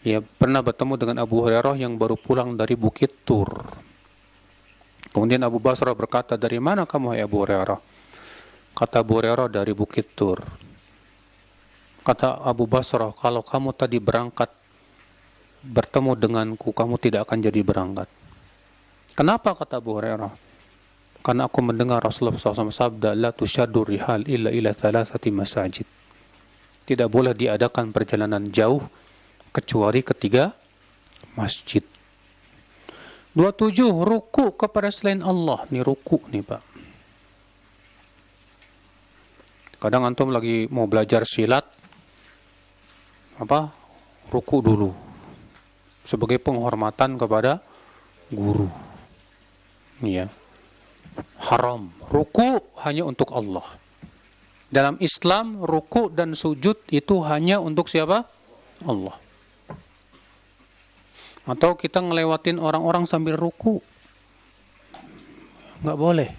ya pernah bertemu dengan Abu Hurairah yang baru pulang dari Bukit Tur. Kemudian Abu Basrah berkata, "Dari mana kamu, hai Abu Hurairah?" Kata Abu Hurairah, "Dari Bukit Tur." Kata Abu Basrah, "Kalau kamu tadi berangkat bertemu denganku, kamu tidak akan jadi berangkat." Kenapa? Kata Abu Hurairah, "Karena aku mendengar Rasulullah SAW sabda, la tusyaddu rihal illa ila thalathati masajid." Tidak boleh diadakan perjalanan jauh kecuali ketiga masjid. 27, ruku kepada selain Allah. Ini ruku nih, Pak. Kadang antum lagi mau belajar silat, ruku dulu sebagai penghormatan kepada guru. Ya. Haram. Ruku hanya untuk Allah. Dalam Islam, ruku dan sujud itu hanya untuk siapa? Allah. Atau kita ngelewatin orang-orang sambil ruku, nggak boleh.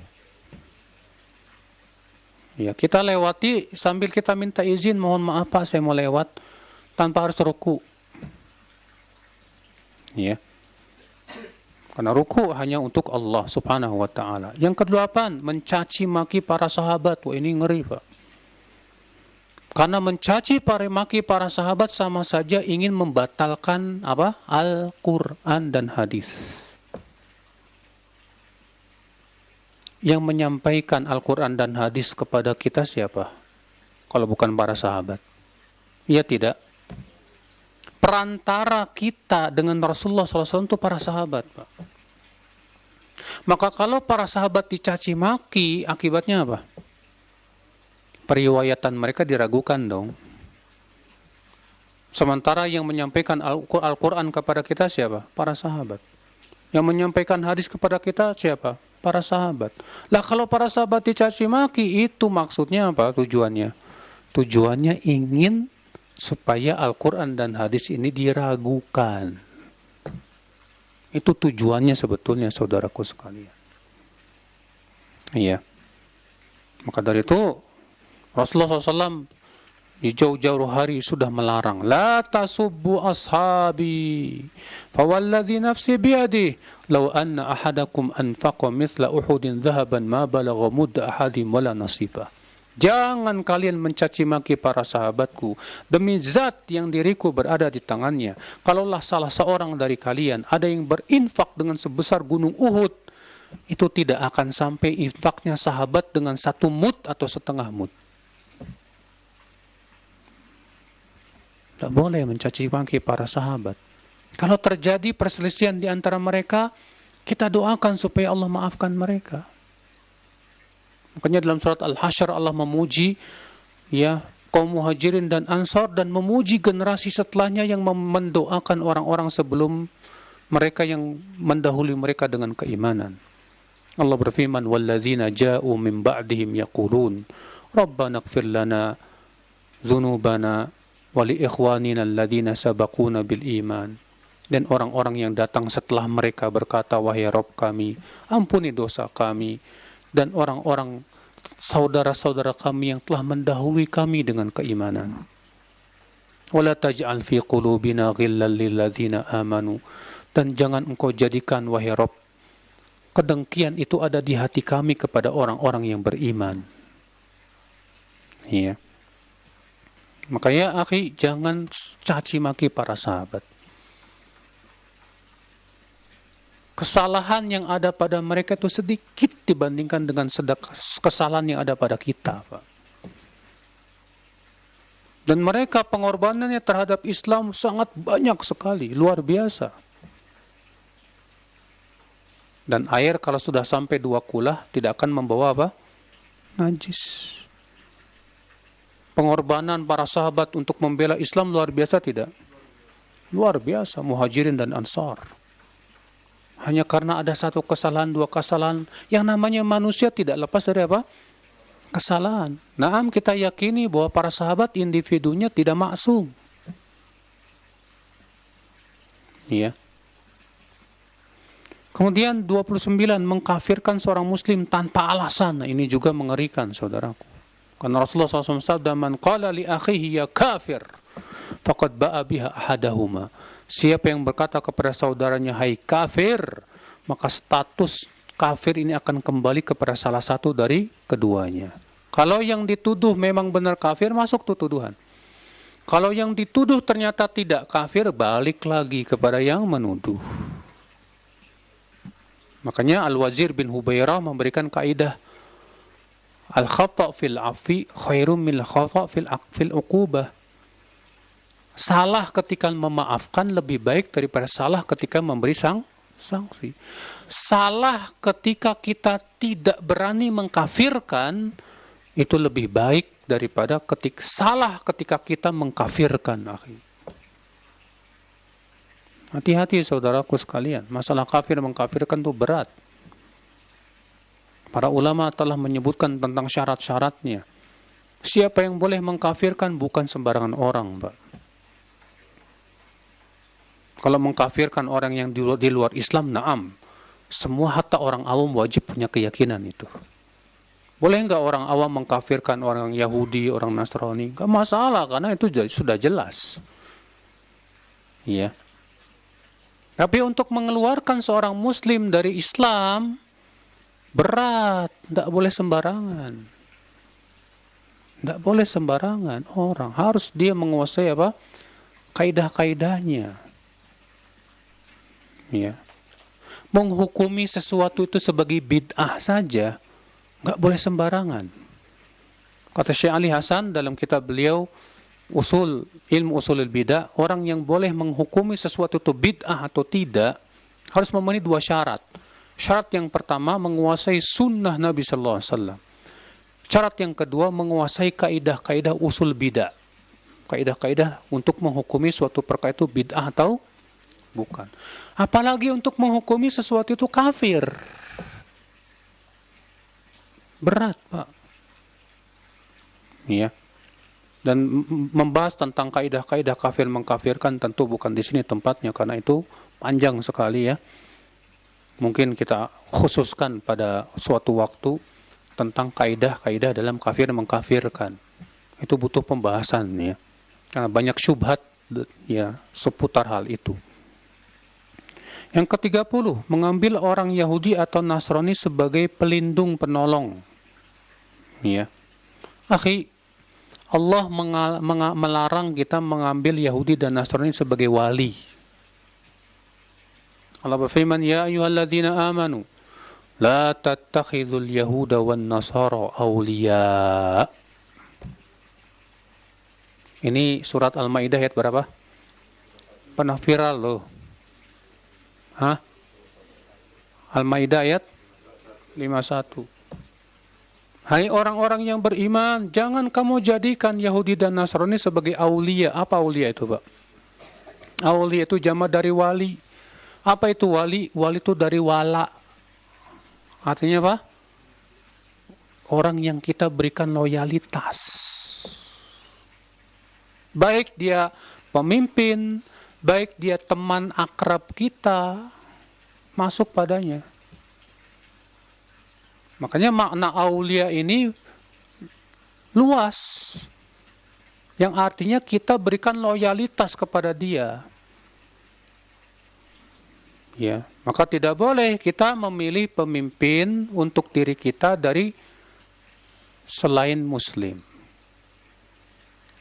Ya, kita lewati sambil kita minta izin, mohon maaf Pak, saya mau lewat, tanpa harus ruku. Ya. Karena ruku hanya untuk Allah Subhanahu wa taala. Yang ke-8, mencaci maki para sahabat. Wah, ini ngeri, Pak. Karena mencaci maki para sahabat sama saja ingin membatalkan Al-Qur'an dan hadis. Yang menyampaikan Al-Qur'an dan hadis kepada kita siapa? Kalau bukan para sahabat. Ya tidak. Perantara kita dengan Rasulullah SAW itu para sahabat, Pak. Maka kalau para sahabat dicaci maki, akibatnya apa? Periwayatan mereka diragukan dong. Sementara yang menyampaikan Al-Quran kepada kita siapa? Para sahabat. Yang menyampaikan hadis kepada kita siapa? Para sahabat. Lah kalau para sahabat dicaci maki, itu maksudnya apa tujuannya? Tujuannya ingin supaya Al-Quran dan hadis ini diragukan. Itu tujuannya sebetulnya, saudaraku sekalian. Iya. Maka dari itu Rasulullah SAW di jauh-jauh hari sudah melarang, la tasubbu ashabi fawalladhi nafsi biyadi law anna ahadakum anfaqa mithla uhudin dhahaban ma balagha mudda ahadim wala nasifa. Jangan kalian mencaci maki para sahabatku, demi zat yang diriku berada di tangannya, kalaulah salah seorang dari kalian ada yang berinfak dengan sebesar gunung Uhud, itu tidak akan sampai infaknya sahabat dengan 1 mud atau setengah mud. Tidak boleh mencaci maki para sahabat. Kalau terjadi perselisihan di antara mereka, kita doakan supaya Allah maafkan mereka. Makanya dalam surat Al-Hasyr Allah memuji kaum Muhajirin dan Ansar dan memuji generasi setelahnya yang mendoakan orang-orang sebelum mereka yang mendahului mereka dengan keimanan. Allah berfirman, "Wallazina ja'u min ba'dihim yaqulun, Rabbana ighfir lana dzunubana wa li ikhwanina alladzina sabaquna bil iman." Dan orang-orang yang datang setelah mereka berkata, "Wahai Rabb kami, ampuni dosa kami dan orang-orang saudara-saudara kami yang telah mendahului kami dengan keimanan. Wala taj'al fi qulubina ghillan lil ladzina amanu." Dan jangan engkau jadikan, wahai Rabb, kedengkian itu ada di hati kami kepada orang-orang yang beriman. Iya. Makanya akhi, jangan caci maki para sahabat. Kesalahan yang ada pada mereka itu sedikit dibandingkan dengan kesalahan yang ada pada kita, Pak. Dan mereka pengorbanannya terhadap Islam sangat banyak sekali, luar biasa. Dan air kalau sudah sampai 2 kulah tidak akan membawa apa? Najis. Pengorbanan para sahabat untuk membela Islam luar biasa tidak? Luar biasa, Muhajirin dan Ansar. Hanya karena ada satu kesalahan, 2 kesalahan, yang namanya manusia tidak lepas dari apa? Kesalahan. Naam, kita yakini bahwa para sahabat individunya tidak maksum. Iya. Kemudian 29 mengkafirkan seorang muslim tanpa alasan. Nah, ini juga mengerikan, saudaraku. Karena Rasulullah SAW sabda, man qala li akhihi ya kafir faqad ba'a biha ahadahuma. Siapa yang berkata kepada saudaranya hai kafir, maka status kafir ini akan kembali kepada salah satu dari keduanya. Kalau yang dituduh memang benar kafir, masuk tuh tuduhan. Kalau yang dituduh ternyata tidak kafir, balik lagi kepada yang menuduh. Makanya Al-Wazir bin Hubairah memberikan kaidah al-khata' fil afi khairum min al-khata' fil uqubah. Salah ketika memaafkan lebih baik daripada salah ketika memberi sanksi. Salah ketika kita tidak berani mengkafirkan itu lebih baik daripada salah ketika kita mengkafirkan. Hati-hati saudaraku sekalian, masalah kafir mengkafirkan itu berat. Para ulama telah menyebutkan tentang syarat-syaratnya. Siapa yang boleh mengkafirkan bukan sembarangan orang, Pak. Kalau mengkafirkan orang yang di luar Islam, naam. Semua hatta orang awam wajib punya keyakinan itu. Boleh nggak orang awam mengkafirkan orang Yahudi, orang Nasrani? Nggak masalah, karena itu sudah jelas. Iya. Tapi untuk mengeluarkan seorang Muslim dari Islam, berat, tidak boleh sembarangan. Tidak boleh sembarangan orang. Harus dia menguasai apa? Kaidah-kaidahnya. Ya. Menghukumi sesuatu itu sebagai bid'ah saja, nggak boleh sembarangan. Kata Syekh Ali Hasan dalam kitab beliau, ilmu usulul bid'ah, orang yang boleh menghukumi sesuatu itu bid'ah atau tidak, harus memenuhi 2 syarat. Syarat yang pertama, menguasai sunnah Nabi Sallallahu Alaihi Wasallam. Syarat yang kedua, menguasai kaidah-kaidah usul bid'ah. Kaidah-kaidah untuk menghukumi suatu perkara itu bid'ah atau bukan. Apalagi untuk menghukumi sesuatu itu kafir. Berat, Pak. Ya. Dan membahas tentang kaidah-kaidah kafir mengkafirkan tentu bukan di sini tempatnya, karena itu panjang sekali ya. Mungkin kita khususkan pada suatu waktu tentang kaidah-kaidah dalam kafir mengkafirkan. Itu butuh pembahasan ya. Karena banyak syubhat ya seputar hal itu. Yang ke-30, mengambil orang Yahudi atau Nasrani sebagai pelindung penolong. Ya. Akhi, Allah melarang kita mengambil Yahudi dan Nasrani sebagai wali. Allah berfirman, ya ayyuhalladzina amanu la tattakhidhul yahuda wan nasara awliya. Ini surat Al-Maidah ayat berapa? Pernah viral loh. Hah? Al-Maidah ayat 51. Hai orang-orang yang beriman, jangan kamu jadikan Yahudi dan Nasrani sebagai aulia. Apa aulia itu, Pak? Aulia itu jamak dari wali. Apa itu wali? Wali itu dari wala. Artinya apa? Orang yang kita berikan loyalitas. Baik dia pemimpin, baik dia teman akrab kita, masuk padanya. Makanya makna aulia ini luas. Yang artinya kita berikan loyalitas kepada dia. Ya, maka tidak boleh kita memilih pemimpin untuk diri kita dari selain muslim.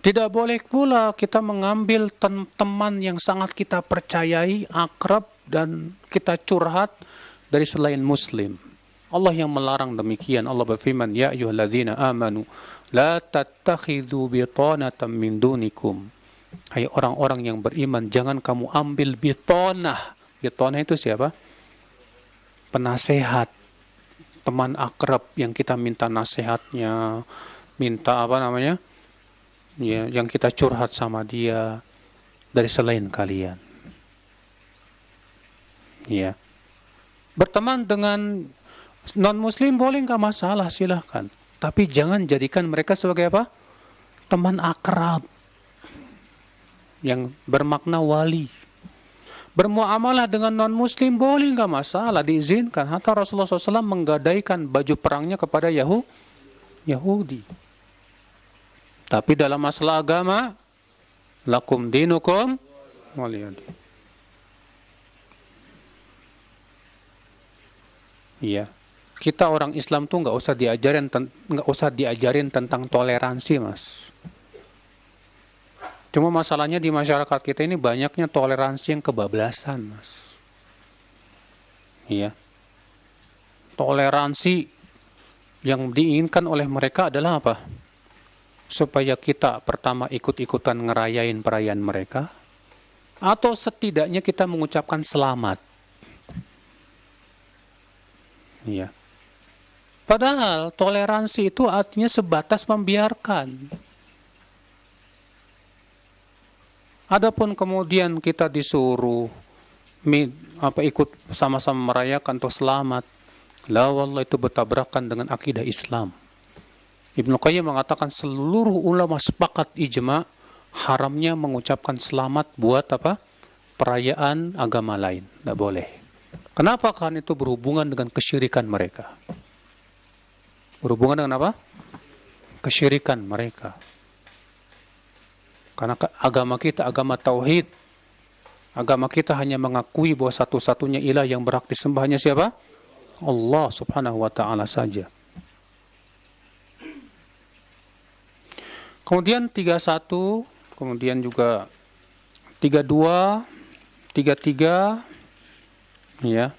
Tidak boleh pula kita mengambil teman yang sangat kita percayai, akrab, dan kita curhat dari selain muslim. Allah yang melarang demikian. Allah berfirman, ya ayyuhalladzina amanu la tattakhidhu bitanatan min dunikum. Hai orang-orang yang beriman, jangan kamu ambil bitanah. Bitanah itu siapa? penasehat, teman akrab yang kita minta nasihatnya, minta apa namanya, ya, yang kita curhat sama dia dari selain kalian. Ya, berteman dengan non-muslim boleh, nggak masalah, silahkan. Tapi jangan jadikan mereka sebagai apa? Teman akrab yang bermakna wali. Bermuamalah dengan non-muslim boleh, nggak masalah, diizinkan. Hatta Rasulullah SAW menggadaikan baju perangnya kepada Yahudi. Tapi dalam masalah agama, lakum dinukum waliyadin. Iya, kita orang Islam tuh nggak usah diajarin tentang toleransi, Mas. Cuma masalahnya di masyarakat kita ini banyaknya toleransi yang kebablasan, Mas. Iya. Toleransi yang diinginkan oleh mereka adalah apa? Supaya kita pertama ikut-ikutan ngerayain perayaan mereka, atau setidaknya kita mengucapkan selamat. Iya. Padahal toleransi itu artinya sebatas membiarkan. Adapun kemudian kita disuruh ikut sama-sama merayakan atau selamat, la wallah, itu bertabrakan dengan akidah Islam. Ibnu Qayyim mengatakan seluruh ulama sepakat ijma haramnya mengucapkan selamat buat apa? Perayaan agama lain, tidak boleh. Kenapa? Karena itu berhubungan dengan kesyirikan mereka. Berhubungan dengan apa? Kesyirikan mereka. Karena agama kita agama tauhid. Agama kita hanya mengakui bahwa satu-satunya ilah yang berhak disembah hanya siapa? Allah Subhanahu wa taala saja. Kemudian 31, kemudian juga 32, 33, ya.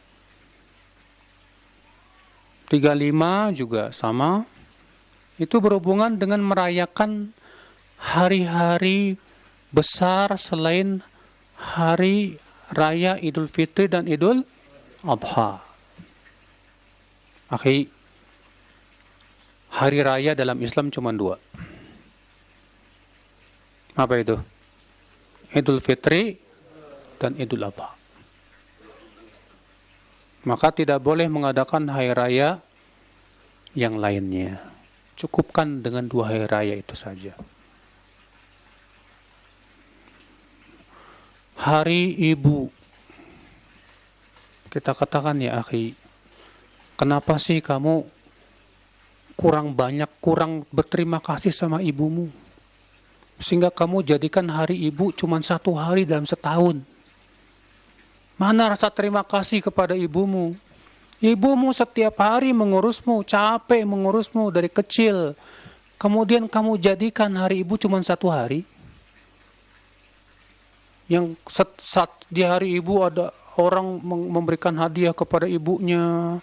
35 juga sama. Itu berhubungan dengan merayakan hari-hari besar selain hari raya Idul Fitri dan Idul Adha. Akhi, hari raya dalam Islam cuma 2. Apa itu? Idul Fitri dan Idul Adha. Maka tidak boleh mengadakan hari raya yang lainnya. Cukupkan dengan 2 hari raya itu saja. Hari Ibu. Kita katakan, ya akhi, kenapa sih kamu kurang berterima kasih sama ibumu? Sehingga kamu jadikan hari Ibu cuma 1 hari dalam setahun. Mana rasa terima kasih kepada ibumu? Ibumu setiap hari mengurusmu, capek mengurusmu dari kecil. Kemudian kamu jadikan hari Ibu cuma 1 hari. Yang saat di hari Ibu ada orang memberikan hadiah kepada ibunya.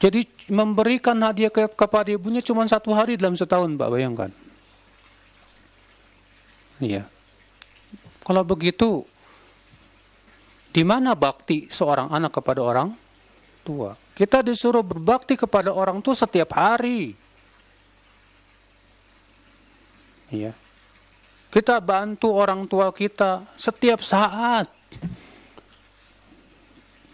Jadi memberikan hadiah kepada ibunya cuma 1 hari dalam setahun, Mbak, bayangkan. Iya. Kalau begitu, di mana bakti seorang anak kepada orang tua? Kita disuruh berbakti kepada orang tua setiap hari. Iya. Kita bantu orang tua kita setiap saat.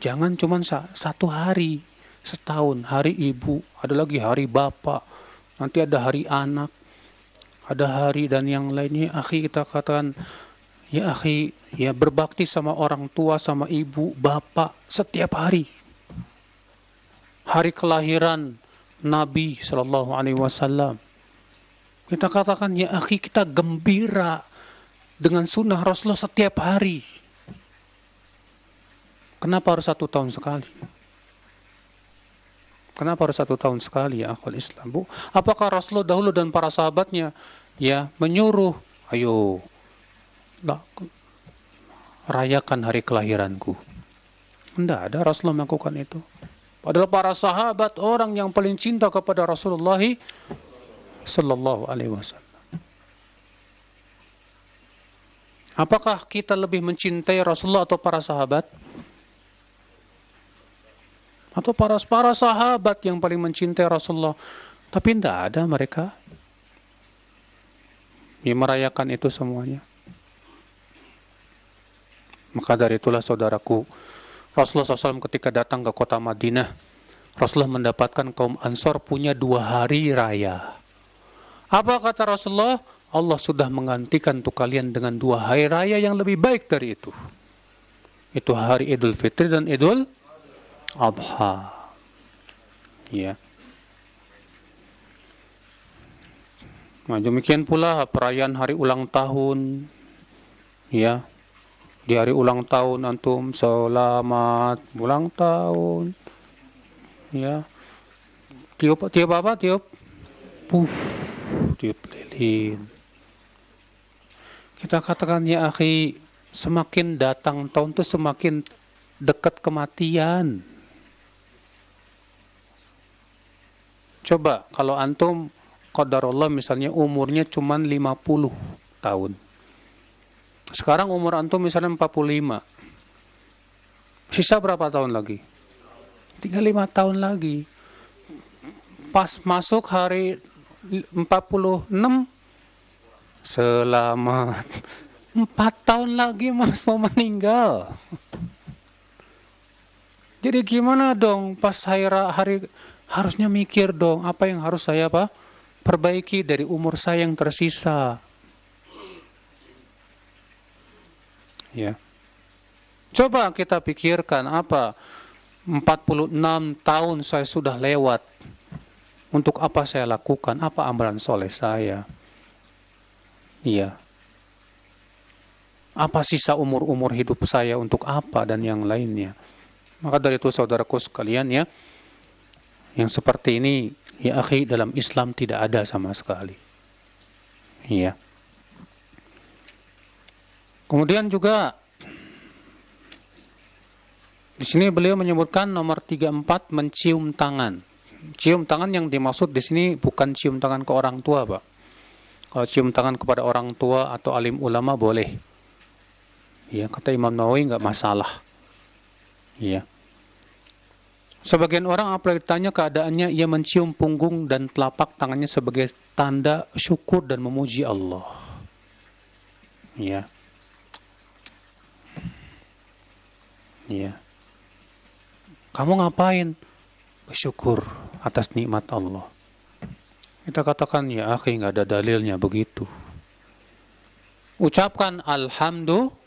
Jangan cuma 1 hari setahun. Hari Ibu, ada lagi hari Bapak, nanti ada hari anak, ada hari dan yang lainnya. Akhi, kita katakan, ya akhi, ya berbakti sama orang tua, sama ibu, bapak setiap hari. Hari kelahiran Nabi Shallallahu Alaihi Wasallam, kita katakan, ya akhi, kita gembira dengan sunnah Rasulullah setiap hari. Kenapa harus 1 tahun sekali? Kenapa harus 1 tahun sekali, ya akhwal Islam, Bu? Apakah Rasulullah dahulu dan para sahabatnya ya menyuruh, ayo rayakan hari kelahiranku? Tidak ada Rasulullah melakukan itu. Padahal para sahabat orang yang paling cinta kepada Rasulullah Sallallahu Alaihi Wasallam. Apakah kita lebih mencintai Rasulullah atau para sahabat? Atau para sahabat yang paling mencintai Rasulullah. Tapi tidak ada mereka yang merayakan itu semuanya. Maka dari itulah saudaraku, Rasulullah SAW ketika datang ke kota Madinah, Rasulullah mendapatkan kaum Ansor punya 2 hari raya. Apa kata Rasulullah? Allah sudah menggantikan untuk kalian dengan 2 hari raya yang lebih baik dari itu. Itu hari Idul Fitri dan Idul Adha. Ya. Nah, demikian pula perayaan hari ulang tahun. Ya. Di hari ulang tahun antum selamat ulang tahun. Ya. Tiup apa? Tiup lilin. Kita katakan ya akhi, semakin datang tahun itu semakin dekat kematian. Coba kalau antum qadarullah misalnya umurnya cuma 50 tahun. Sekarang umur antum misalnya 45. Sisa berapa tahun lagi? Tinggal 5 tahun lagi. Pas masuk hari 46, selamat. 4 tahun lagi Mas mau meninggal. Jadi gimana dong pas hari harusnya mikir dong apa yang harus saya perbaiki dari umur saya yang tersisa. Ya. Coba kita pikirkan 46 tahun saya sudah lewat. Untuk apa saya lakukan? Apa amalan soleh saya? Iya. Apa sisa umur-umur hidup saya untuk apa dan yang lainnya? Maka dari itu saudaraku sekalian ya, yang seperti ini ya akhi dalam Islam tidak ada sama sekali. Iya. Kemudian juga di sini beliau menyebutkan nomor 34 mencium tangan. Cium tangan yang dimaksud di sini bukan cium tangan ke orang tua, Pak. Kalau cium tangan kepada orang tua atau alim ulama boleh. Ya, kata Imam Nawawi enggak masalah. Iya. Sebagian orang apabila ditanya keadaannya, ia mencium punggung dan telapak tangannya sebagai tanda syukur dan memuji Allah. Iya. Iya. Kamu ngapain? Bersyukur atas nikmat Allah. Kita katakan, ya akhi, nggak ada dalilnya begitu. Ucapkan alhamdulillah.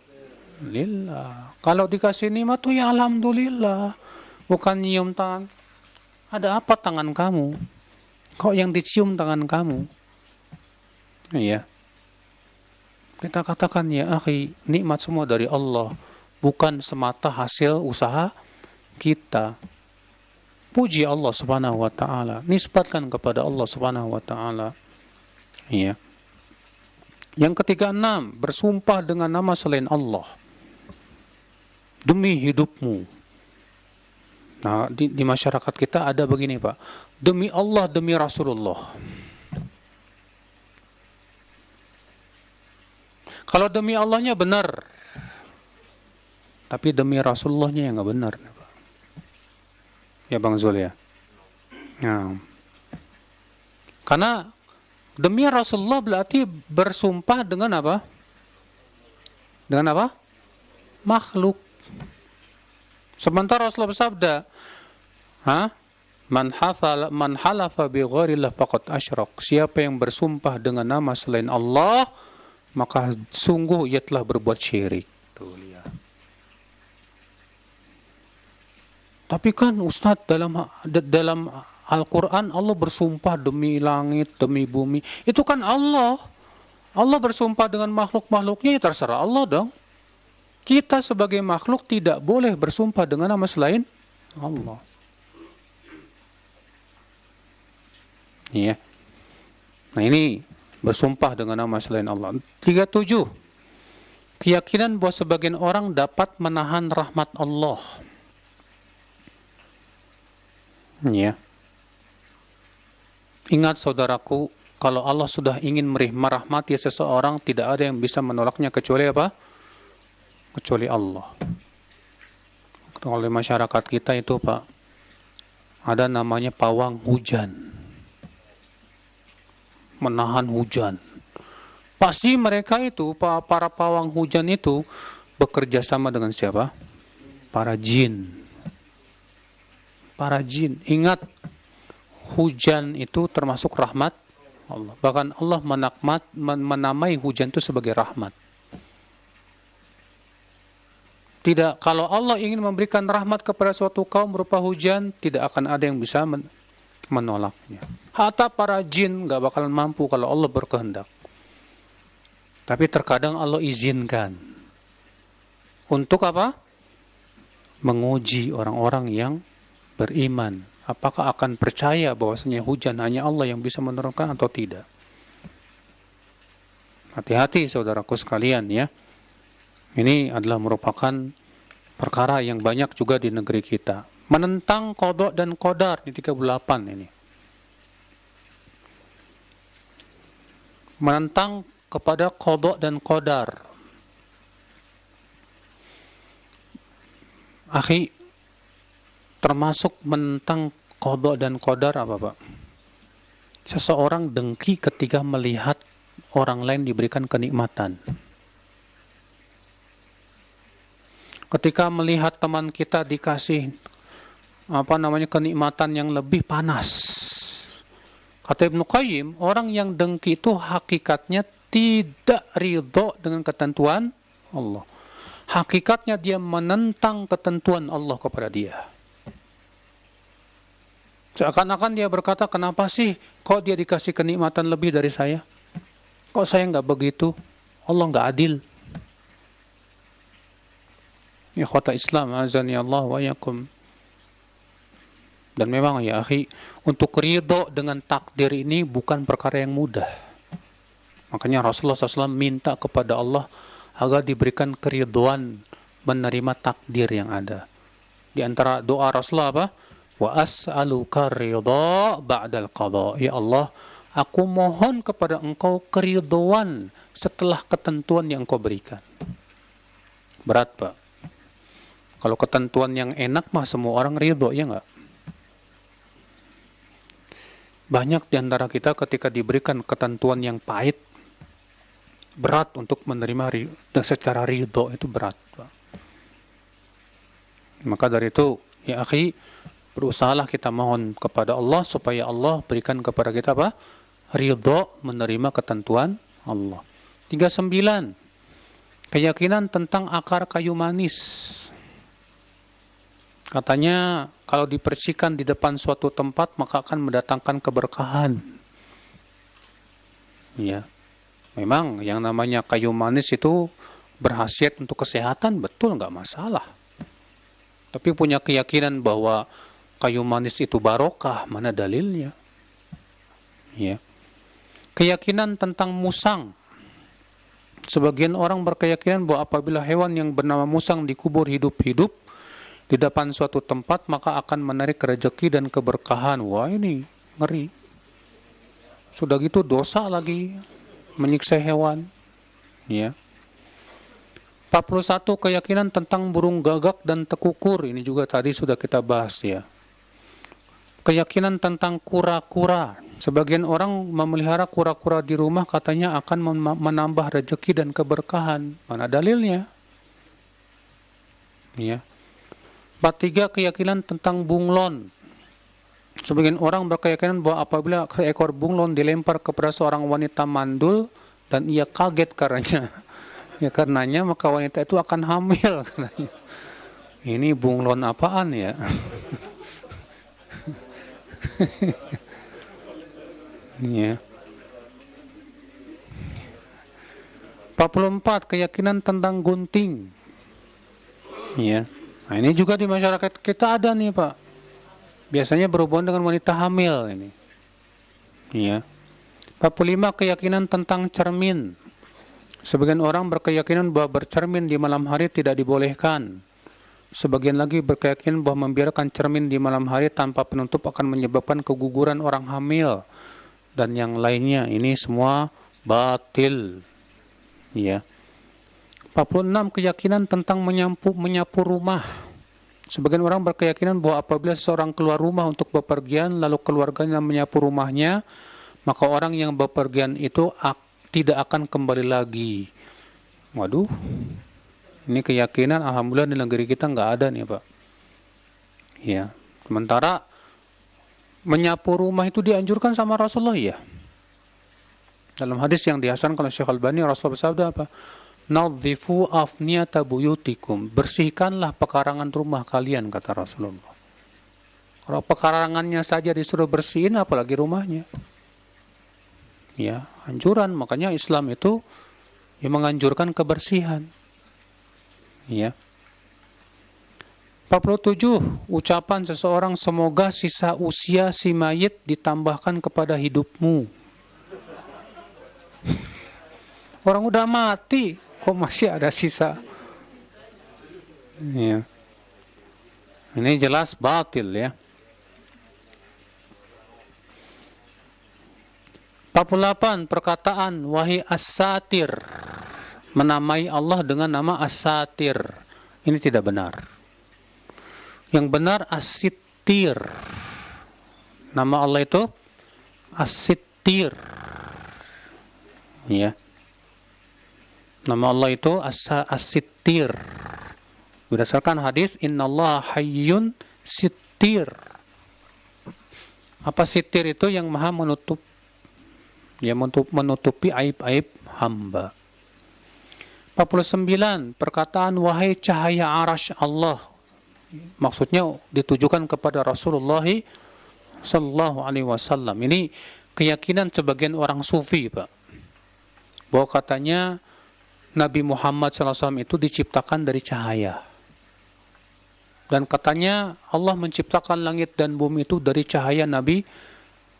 Kalau dikasih nikmat tuh ya alhamdulillah. Bukan nyium tangan. Ada apa tangan kamu? Kok yang dicium tangan kamu? Iya. Kita katakan, ya akhi, nikmat semua dari Allah. Bukan semata hasil usaha kita. Puji Allah subhanahu wa ta'ala. Nisbatkan kepada Allah subhanahu wa ta'ala. Iya. Yang ketiga, 6. Bersumpah dengan nama selain Allah. Demi hidupmu. Nah, di masyarakat kita ada begini, Pak. Demi Allah, demi Rasulullah. Kalau demi Allahnya benar. Tapi demi Rasulullahnya yang nggak benar. Ya Bang Zul ya. Nah. Karena demi Rasulullah berarti bersumpah dengan apa? Dengan apa? Makhluk. Sementara Rasulullah bersabda, Man halafa bi ghairillah faqad asyrak. Siapa yang bersumpah dengan nama selain Allah, maka sungguh ia telah berbuat syirik. Tuh lihat. Tapi kan Ustaz, dalam Al-Quran Allah bersumpah demi langit, demi bumi. Itu kan Allah. Allah bersumpah dengan makhluk-makhluknya, ya terserah Allah dong. Kita sebagai makhluk tidak boleh bersumpah dengan nama selain Allah. Iya. Nah ini bersumpah dengan nama selain Allah. 37. Keyakinan bahwa sebagian orang dapat menahan rahmat Allah. Ya. Ingat saudaraku, kalau Allah sudah ingin merahmati seseorang, tidak ada yang bisa menolaknya kecuali apa? Kecuali Allah. Oleh masyarakat kita itu, Pak, ada namanya pawang hujan, menahan hujan. Pasti mereka itu, para pawang hujan itu bekerja sama dengan siapa? Para jin. Para jin. Ingat, hujan itu termasuk rahmat Allah. Bahkan Allah menamai hujan itu sebagai rahmat. Tidak, kalau Allah ingin memberikan rahmat kepada suatu kaum berupa hujan, tidak akan ada yang bisa menolaknya. Hatta para jin gak bakalan mampu kalau Allah berkehendak. Tapi terkadang Allah izinkan. Untuk apa? Menguji orang-orang yang beriman. Apakah akan percaya bahwasanya hujan hanya Allah yang bisa menurunkan atau tidak? Hati-hati saudaraku sekalian ya. Ini adalah merupakan perkara yang banyak juga di negeri kita. Menentang qada dan qadar di 38 ini. Menentang kepada qada dan qadar. Akhi, termasuk menentang qada dan qadar apa, Pak? Seseorang dengki ketika melihat orang lain diberikan kenikmatan. Ketika melihat teman kita dikasih kenikmatan yang lebih panas. Kata Ibnu Qayyim, orang yang dengki itu hakikatnya tidak ridho dengan ketentuan Allah. Hakikatnya dia menentang ketentuan Allah kepada dia. Seakan-akan dia berkata, kenapa sih kok dia dikasih kenikmatan lebih dari saya? Kok saya nggak begitu? Allah nggak adil. Ikhwata Islam, azani Allah wa yakum. Dan memang ya akhi, untuk ridho dengan takdir ini bukan perkara yang mudah. Makanya Rasulullah SAW minta kepada Allah agar diberikan keridhaan menerima takdir yang ada. Di antara doa Rasulullah apa? Wa as'aluka ridha ba'dal qadha. Ya Allah, aku mohon kepada Engkau keridhaan setelah ketentuan yang Engkau berikan. Berat, Pak. Kalau ketentuan yang enak mah semua orang ridho, ya enggak? Banyak di antara kita ketika diberikan ketentuan yang pahit, berat untuk menerima secara ridho, itu berat, Pak. Maka dari itu, ya akhi, berusahalah kita mohon kepada Allah supaya Allah berikan kepada kita apa? Ridho menerima ketentuan Allah. 39. Keyakinan tentang akar kayu manis. Katanya kalau dibersihkan di depan suatu tempat maka akan mendatangkan keberkahan. Ya. Memang yang namanya kayu manis itu berkhasiat untuk kesehatan, betul, nggak masalah. Tapi punya keyakinan bahwa kayu manis itu barokah, mana dalilnya? Ya. Keyakinan tentang musang. Sebagian orang berkeyakinan bahwa apabila hewan yang bernama musang dikubur hidup-hidup di depan suatu tempat, maka akan menarik rezeki dan keberkahan. Wah, ini ngeri. Sudah gitu dosa lagi, menyiksa hewan. Ya. 41. Keyakinan tentang burung gagak dan tekukur. Ini juga tadi sudah kita bahas ya. Keyakinan tentang kura-kura. Sebagian orang memelihara kura-kura di rumah katanya akan menambah rezeki dan keberkahan. Mana dalilnya? Ya. 43. Keyakinan tentang bunglon. Sebagian orang berkeyakinan bahwa apabila seekor bunglon dilempar kepada seorang wanita mandul dan ia kaget karenanya maka wanita itu akan hamil katanya. Ini bunglon apaan ya? Ya. 44. Keyakinan tentang gunting. Ya. Nah, ini juga di masyarakat kita ada nih, Pak. Biasanya berhubungan dengan wanita hamil ini. Ya. 45. Keyakinan tentang cermin. Sebagian orang berkeyakinan bahwa bercermin di malam hari tidak dibolehkan. Sebagian lagi berkeyakinan bahwa membiarkan cermin di malam hari tanpa penutup akan menyebabkan keguguran orang hamil dan yang lainnya. Ini semua batil. Ya. 46. Keyakinan tentang menyapu rumah. Sebagian orang berkeyakinan bahwa apabila seseorang keluar rumah untuk bepergian, lalu keluarganya menyapu rumahnya, maka orang yang bepergian itu tidak akan kembali lagi. Waduh, ini keyakinan alhamdulillah di negeri kita nggak ada nih Pak. Ya, sementara menyapu rumah itu dianjurkan sama Rasulullah ya. Dalam hadis yang dihasankan oleh Syekh Al-Albani, Rasulullah bersabda apa? Nadhifu afniyata buyutikum. Bersihkanlah pekarangan rumah kalian, kata Rasulullah. Kalau pekarangannya saja disuruh bersihin, apalagi rumahnya. Ya, anjuran. Makanya Islam itu menganjurkan kebersihan. Ya. 47. Ucapan seseorang, semoga sisa usia si mayit ditambahkan kepada hidupmu. Orang udah mati, kok masih ada sisa? Ya. Ini jelas batil ya. 48. Perkataan wahai as-satir, menamai Allah dengan nama as-satir. Ini tidak benar. Yang benar as-sittir. Nama Allah itu as-sittir. Ya. Nama Allah itu as-sittir. Berdasarkan hadis innallaha hayyun sittir. Apa sittir itu? Yang maha menutup, ya, menutupi aib-aib hamba. 49. Perkataan wahai cahaya arasy Allah, maksudnya ditujukan kepada Rasulullah sallallahu alaihi wasallam. Ini keyakinan sebagian orang sufi, Pak, bahwa katanya Nabi Muhammad SAW itu diciptakan dari cahaya. Dan katanya Allah menciptakan langit dan bumi itu dari cahaya Nabi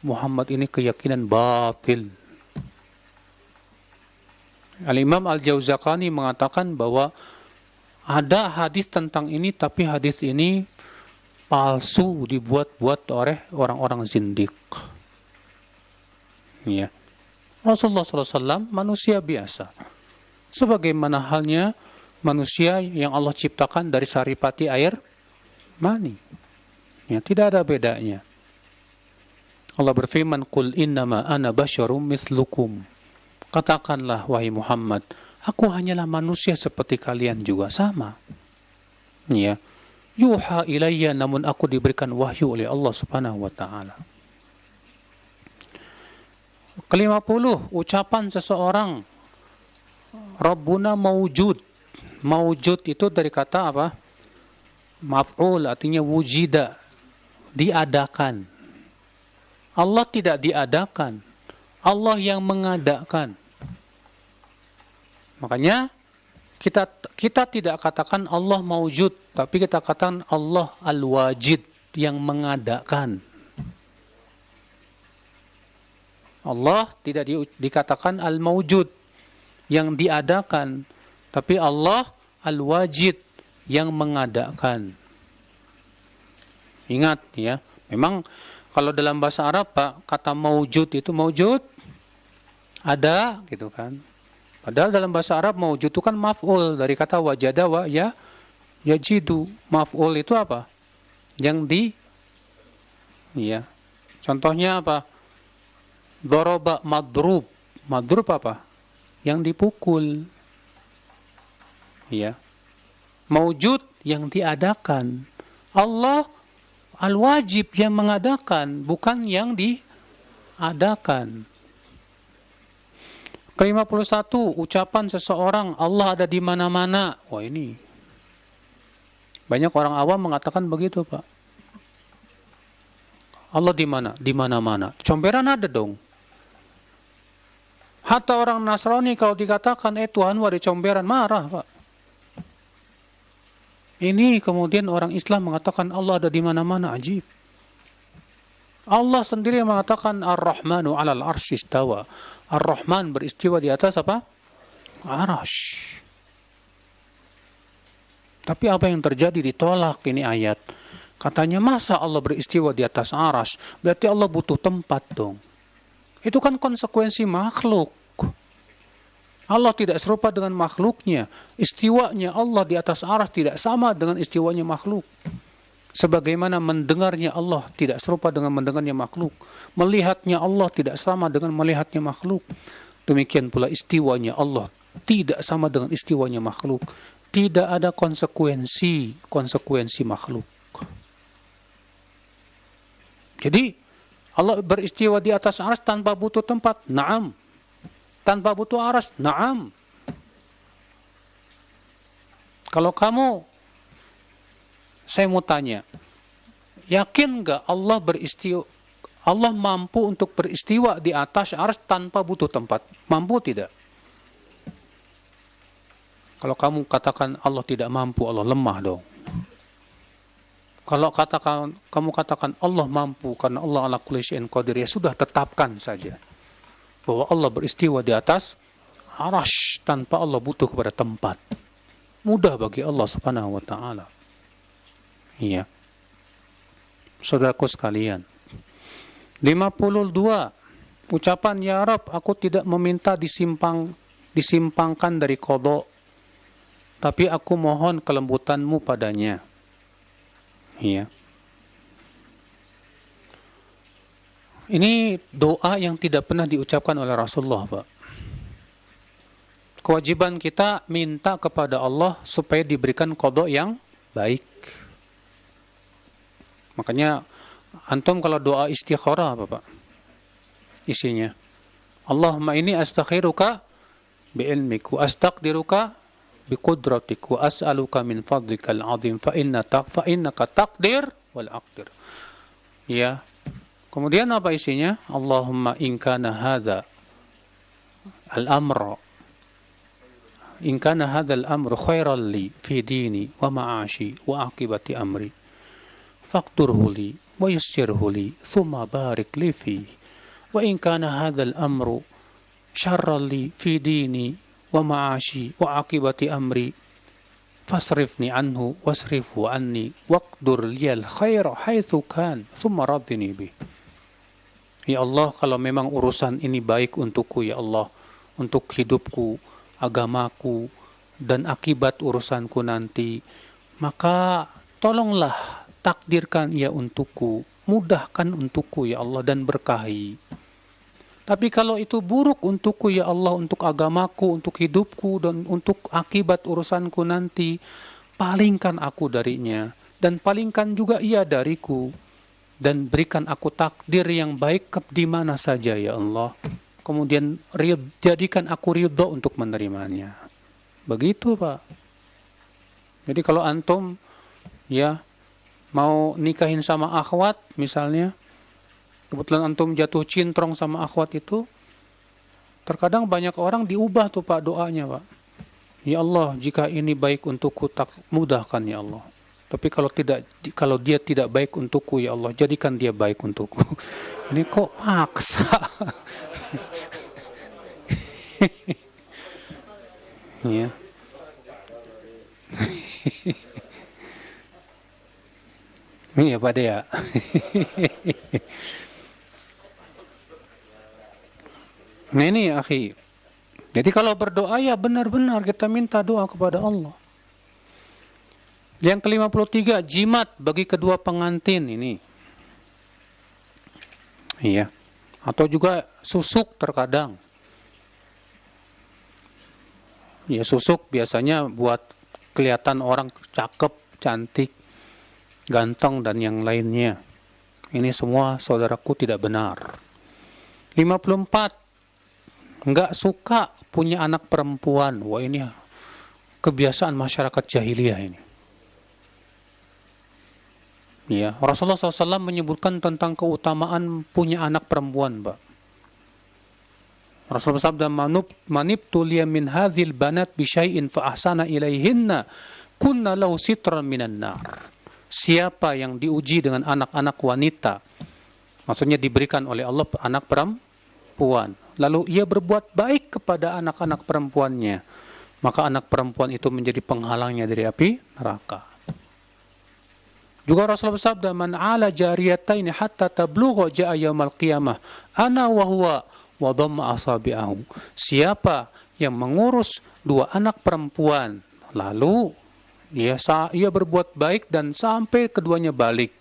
Muhammad. Ini keyakinan batil. Al-Imam Al-Jauzaqani mengatakan bahwa ada hadis tentang ini, tapi hadis ini palsu, dibuat-buat oleh orang-orang zindik. Ya. Rasulullah SAW manusia biasa, sebagaimana halnya manusia yang Allah ciptakan dari saripati air mani. Ya, tidak ada bedanya. Allah berfirman, "Qul innama ana basyarum mislukum." Katakanlah wahai Muhammad, aku hanyalah manusia seperti kalian juga, sama. Ya. Yuha ilayya, namun aku diberikan wahyu oleh Allah Subhanahu wa taala. Ke-50, ucapan seseorang Rabbuna mawjud. Mawjud itu dari kata apa? Maf'ul, artinya wujida, diadakan. Allah tidak diadakan, Allah yang mengadakan. Makanya kita tidak katakan Allah mawjud, tapi kita katakan Allah al-wajid, yang mengadakan. Allah tidak dikatakan al-mawjud, yang diadakan, tapi Allah al-wajid, yang mengadakan. Ingat ya, memang kalau dalam bahasa Arab Pak, kata mawjud itu mawjud ada gitu kan. Padahal dalam bahasa Arab mawjud itu kan maf'ul dari kata wajada wa ya yajidu. Maf'ul itu apa? Yang di, ya. Contohnya apa? Doroba madrub. Madrub apa? Yang dipukul. Ya. Mawjud yang diadakan. Allah al-wajib yang mengadakan, bukan yang diadakan. Ke-51, ucapan seseorang Allah ada di mana-mana. Wah, ini banyak orang awam mengatakan begitu, Pak. Allah di mana? Di mana-mana. Comberan ada dong. Hatta orang Nasrani kalau dikatakan Tuhan ada comberan, marah, Pak. Ini kemudian orang Islam mengatakan Allah ada di mana-mana, ajib. Allah sendiri yang mengatakan Ar-Rahmanu 'alal 'arsy istawa. Ar-Rahman beristiwa di atas apa? Arasy. Tapi apa yang terjadi? Ditolak ini ayat. Katanya masa Allah beristiwa di atas arasy? Berarti Allah butuh tempat dong. Itu kan konsekuensi makhluk. Allah tidak serupa dengan makhluknya. Istiwanya Allah di atas arasy tidak sama dengan istiwanya makhluk. Sebagaimana mendengarnya Allah tidak serupa dengan mendengarnya makhluk, melihatnya Allah tidak sama dengan melihatnya makhluk, demikian pula istiwanya Allah tidak sama dengan istiwanya makhluk. Tidak ada konsekuensi makhluk. Jadi Allah beristiwa di atas arsy tanpa butuh tempat, na'am. Tanpa butuh arsy, na'am. Kalau kamu, saya mau tanya, yakin nggak Allah mampu untuk beristiwa di atas arsy tanpa butuh tempat? Mampu tidak? Kalau kamu katakan Allah tidak mampu, Allah lemah dong. Kalau kamu katakan Allah mampu karena Allah ala kulli syai'in qadir, ya sudah, tetapkan saja bahwa Allah beristiwa di atas arsy tanpa Allah butuh kepada tempat. Mudah bagi Allah Subhanahu wa taala. Iya. Saudaraku sekalian. 52. Ucapan ya Rabb, aku tidak meminta disimpangkan dari qada, tapi aku mohon kelembutan-Mu padanya. Iya. Ini doa yang tidak pernah diucapkan oleh Rasulullah, Pak. Kewajiban kita minta kepada Allah supaya diberikan qada yang baik. Makanya antum kalau doa istikharah apa, Pak? Isinya, Allahumma inni astakhiruka bi'ilmik wa astaqdiruka biqudratik wa as'aluka min fadlikal azim fa innaka taqdir wal aqdir. Ya. Kemudian apa isinya? Allahumma in kana hadza al-amr khairan li fi dini wa ma'ashi wa aqibati amri faqturhu li wa yassirhu li thumma barik li fi wa in kana hadza al-amru syarran li fi dini wa ma'ashi wa aqibati amri fasrifni anhu wasrifhu anni waqdur liyal khaira haitsu kan thumma raddini bih. Ya Allah, kalau memang urusan ini baik untukku, ya Allah, untuk hidupku, agamaku, dan akibat urusanku nanti, maka tolonglah takdirkan ya untukku, mudahkan untukku ya Allah, dan berkahi. Tapi kalau itu buruk untukku ya Allah, untuk agamaku, untuk hidupku, dan untuk akibat urusanku nanti, palingkan aku darinya, dan palingkan juga ia dariku, dan berikan aku takdir yang baik di mana saja ya Allah. Kemudian jadikan aku ridho untuk menerimanya. Begitu, Pak. Jadi kalau antum ya mau nikahin sama akhwat misalnya, kebetulan antum jatuh cintrong sama akhwat itu, terkadang banyak orang diubah tuh, Pak, doanya, Pak. Ya Allah, jika ini baik untukku, tak mudahkan ya Allah. Tapi kalau dia tidak baik untukku ya Allah, jadikan dia baik untukku. Ini kok maksa. Ya. Ini ya Pak Dea. Nah ini ya akhi. Jadi kalau berdoa ya benar-benar kita minta doa kepada Allah. Yang ke-53, jimat bagi kedua pengantin ini. Iya. Atau juga susuk terkadang. Ya susuk biasanya buat kelihatan orang cakep, cantik, ganteng dan yang lainnya. Ini semua saudaraku tidak benar. 54. Enggak suka punya anak perempuan. Wah, ini kebiasaan masyarakat jahiliyah ini. Ya, Rasulullah SAW menyebutkan tentang keutamaan punya anak perempuan, Pak. Rasulullah sabda, manibtuliya min hadhil banat bisyai'in fa ahsana ilaihinna kunna lahu sitran minan nar. Siapa yang diuji dengan anak-anak wanita, maksudnya diberikan oleh Allah anak perempuan, lalu ia berbuat baik kepada anak-anak perempuannya, maka anak perempuan itu menjadi penghalangnya dari api neraka. Juga Rasulullah bersabda, man ala jariyataini hatta tablugha ja'a yaumal qiyamah ana wa huwa wa dhamma asabi'ahu. Siapa yang mengurus dua anak perempuan lalu ia berbuat baik dan sampai keduanya balik,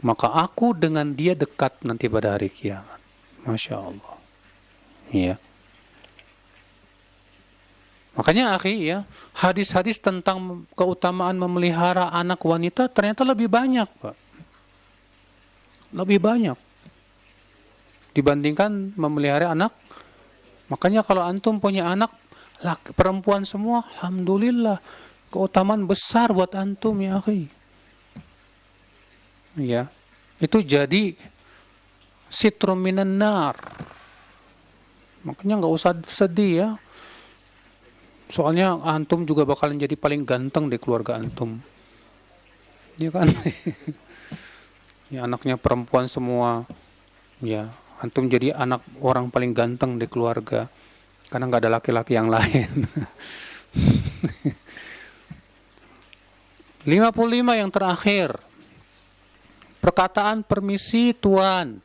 maka aku dengan dia dekat nanti pada hari kiamat. Masya Allah. Ya. Makanya akhi ya, hadis-hadis tentang keutamaan memelihara anak wanita ternyata lebih banyak, Pak. Lebih banyak dibandingkan memelihara anak. Makanya kalau antum punya anak laki, perempuan semua, alhamdulillah, keutamaan besar buat antum ya akhi. Ya. Itu jadi sitrum minan nar. Makanya nggak usah sedih ya. Soalnya antum juga bakalan jadi paling ganteng di keluarga antum. Ya kan? Ya, anaknya perempuan semua. Ya, antum jadi anak orang paling ganteng di keluarga. Karena nggak ada laki-laki yang lain. 55 yang terakhir. Perkataan permisi Tuan.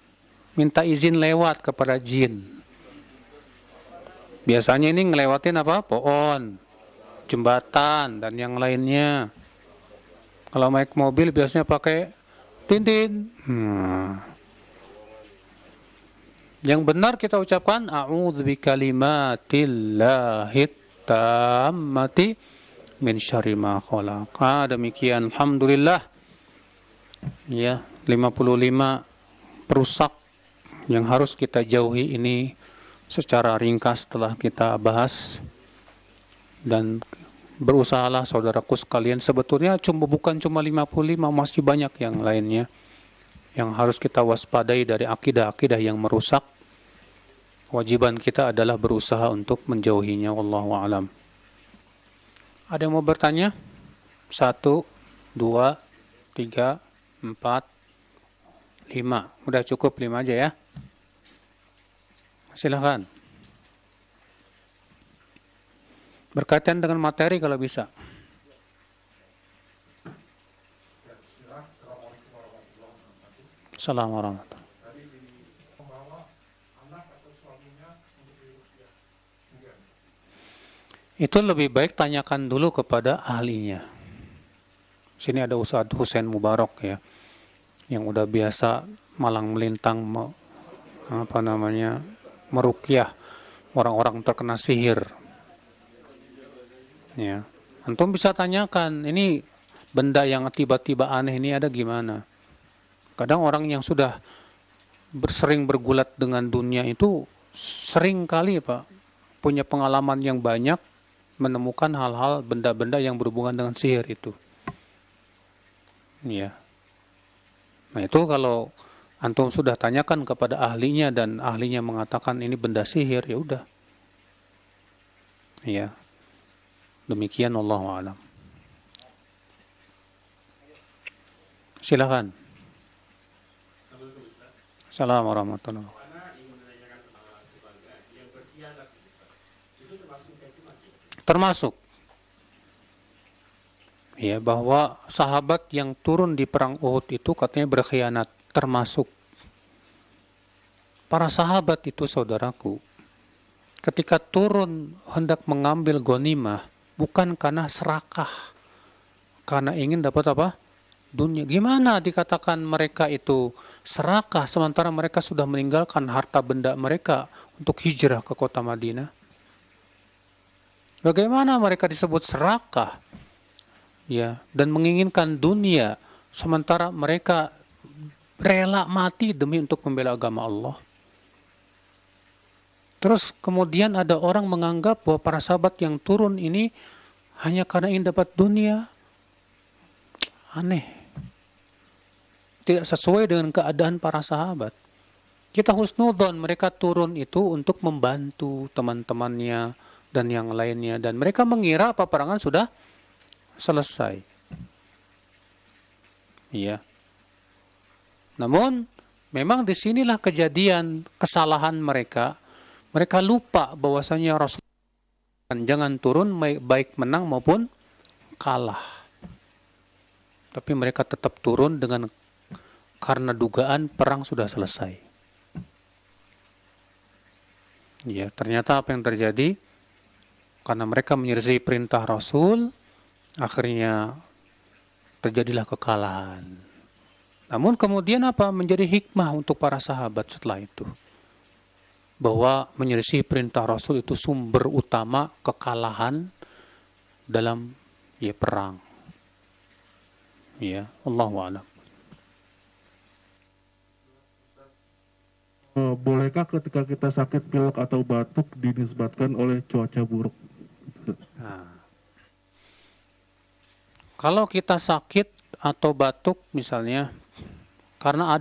Minta izin lewat kepada jin. Biasanya ini ngelewatin apa? Pohon, jembatan, dan yang lainnya. Kalau naik mobil biasanya pakai tintin. Yang benar kita ucapkan a'udzu bikalimatillahi tammati min syarri ma khalaq. Demikian alhamdulillah. Ya, 55 perusak yang harus kita jauhi ini secara ringkas telah kita bahas, dan berusahalah saudaraku sekalian, sebetulnya bukan cuma 55, masih banyak yang lainnya yang harus kita waspadai dari akidah-akidah yang merusak. Kewajiban kita adalah berusaha untuk menjauhinya. Wallahu a'lam. Ada yang mau bertanya? 1, 2, 3, 4, 5. Udah cukup 5 aja ya. Silakan. Berkaitan dengan materi kalau bisa. Assalamualaikum warahmatullahi wabarakatuh. Itu lebih baik tanyakan dulu kepada ahlinya. Sini ada Ustaz Husain Mubarak ya, yang udah biasa malang melintang meruqyah orang-orang terkena sihir. Ya, antum bisa tanyakan, ini benda yang tiba-tiba aneh ini ada gimana? Kadang orang yang sudah sering bergulat dengan dunia itu sering kali Pak punya pengalaman yang banyak menemukan hal-hal benda-benda yang berhubungan dengan sihir itu. Ya. Nah, itu kalau antum sudah tanyakan kepada ahlinya dan ahlinya mengatakan ini benda sihir, ya udah. Ya. Demikian, wallahu a'lam. Silakan. Assalamualaikum warahmatullahi wabarakatuh. Termasuk. Ya, bahwa sahabat yang turun di perang Uhud itu katanya berkhianat, termasuk. Para sahabat itu saudaraku, ketika turun hendak mengambil ghanimah, bukan karena serakah, karena ingin dapat apa? Dunia. Gimana dikatakan mereka itu serakah sementara mereka sudah meninggalkan harta benda mereka untuk hijrah ke kota Madinah? Bagaimana mereka disebut serakah? Ya, dan menginginkan dunia sementara mereka rela mati demi untuk membela agama Allah. Terus kemudian ada orang menganggap bahwa para sahabat yang turun ini hanya karena ingin dapat dunia. Aneh. Tidak sesuai dengan keadaan para sahabat. Kita husnudzon, mereka turun itu untuk membantu teman-temannya dan yang lainnya, dan mereka mengira peperangan sudah selesai. Iya. Namun memang disinilah kejadian kesalahan mereka. Mereka lupa bahwasanya Rasulullah jangan turun baik menang maupun kalah. Tapi mereka tetap turun karena dugaan perang sudah selesai. Ya, ternyata apa yang terjadi? Karena mereka menyelisih perintah Rasul, Akhirnya terjadilah kekalahan. Namun kemudian apa? Menjadi hikmah untuk para sahabat setelah itu. Bahwa menyelisih perintah Rasul itu sumber utama kekalahan dalam perang. Ya, Allahu a'lam. Bolehkah ketika kita sakit pilek atau batuk dinisbatkan oleh cuaca buruk? Nah, kalau kita sakit atau batuk misalnya karena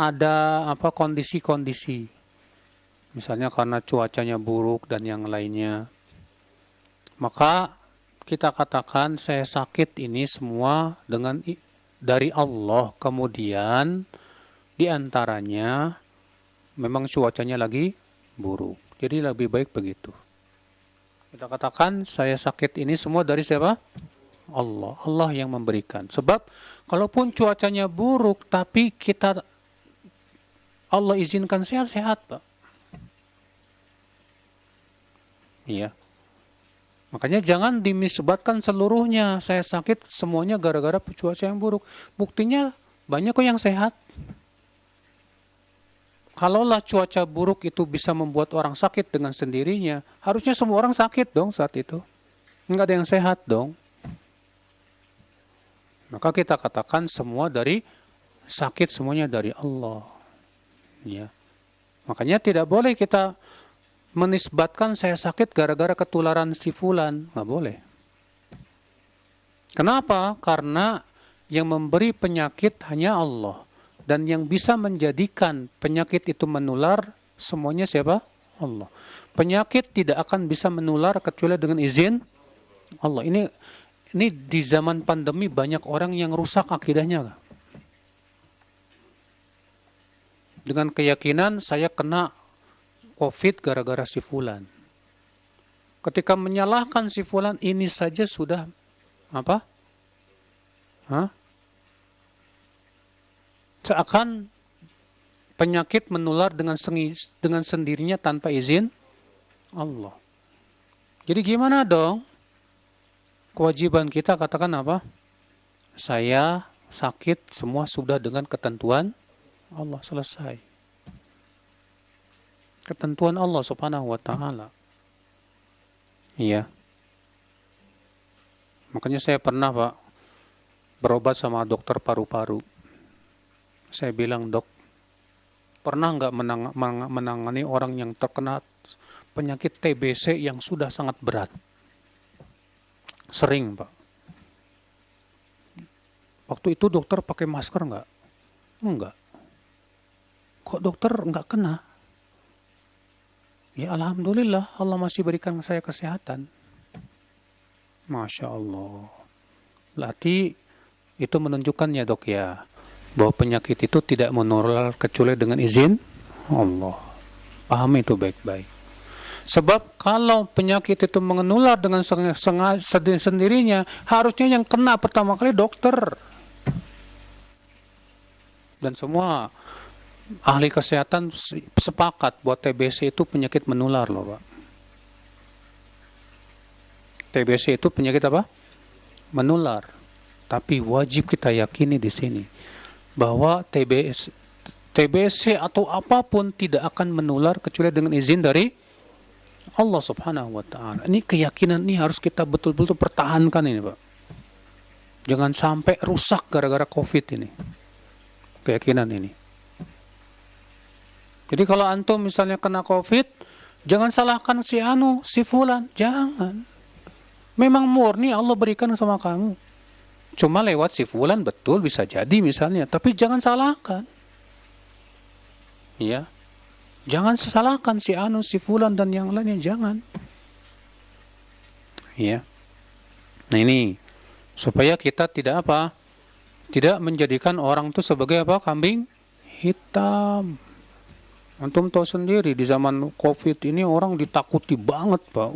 ada kondisi-kondisi, misalnya karena cuacanya buruk dan yang lainnya, maka kita katakan saya sakit ini semua dari Allah. Kemudian diantaranya memang cuacanya lagi buruk, jadi lebih baik begitu. Kita katakan saya sakit ini semua dari siapa? Allah. Allah yang memberikan. Sebab kalaupun cuacanya buruk tapi Allah izinkan sehat-sehat, Pak. Iya. Makanya jangan dinisbatkan seluruhnya saya sakit semuanya gara-gara cuaca yang buruk. Buktinya banyak kok yang sehat. Kalaulah cuaca buruk itu bisa membuat orang sakit dengan sendirinya, harusnya semua orang sakit dong saat itu. Enggak ada yang sehat dong. Maka kita katakan semuanya dari Allah. Ya. Makanya tidak boleh kita menisbatkan saya sakit gara-gara ketularan si fulan. Nggak boleh. Kenapa? Karena yang memberi penyakit hanya Allah. Dan yang bisa menjadikan penyakit itu menular semuanya siapa? Allah. Penyakit tidak akan bisa menular kecuali dengan izin Allah. Ini di zaman pandemi banyak orang yang rusak akidahnya. Dengan keyakinan saya kena COVID gara-gara si fulan. Ketika menyalahkan si fulan ini saja sudah apa? Seakan penyakit menular dengan sendirinya tanpa izin Allah. Jadi gimana dong? Kewajiban kita katakan apa? Saya sakit semua sudah dengan ketentuan Allah, selesai. Ketentuan Allah Subhanahu wa taala. Iya. Makanya saya pernah, Pak, berobat sama dokter paru-paru. Saya bilang, "Dok, pernah nggak menangani orang yang terkena penyakit TBC yang sudah sangat berat?" Sering, Pak. Waktu itu dokter pakai masker nggak? Enggak. Kok dokter nggak kena? Ya Alhamdulillah, Allah masih berikan saya kesehatan. Masya Allah. Berarti itu menunjukkan ya dok ya, bahwa penyakit itu tidak menular kecuali dengan izin Allah. Paham itu baik-baik. Sebab kalau penyakit itu menular dengan sendirinya, harusnya yang kena pertama kali dokter. Dan semua ahli kesehatan sepakat bahwa TBC itu penyakit menular loh, Pak. TBC itu penyakit apa? Menular. Tapi wajib kita yakini di sini bahwa TBC atau apapun tidak akan menular kecuali dengan izin dari Allah Subhanahu wa taala. Ini keyakinan ini harus kita betul-betul pertahankan ini, Pak. Jangan sampai rusak gara-gara Covid ini. Keyakinan ini. Jadi kalau antum misalnya kena Covid, jangan salahkan si fulan, jangan. Memang murni Allah berikan sama kamu. Cuma lewat si fulan betul bisa jadi misalnya, tapi jangan salahkan. Ya. Jangan salahkan si fulan dan yang lainnya, jangan. Ya. Nah ini supaya kita tidak apa? Tidak menjadikan orang itu sebagai apa? Kambing hitam. Antum tahu sendiri di zaman Covid ini orang ditakuti banget, Pak.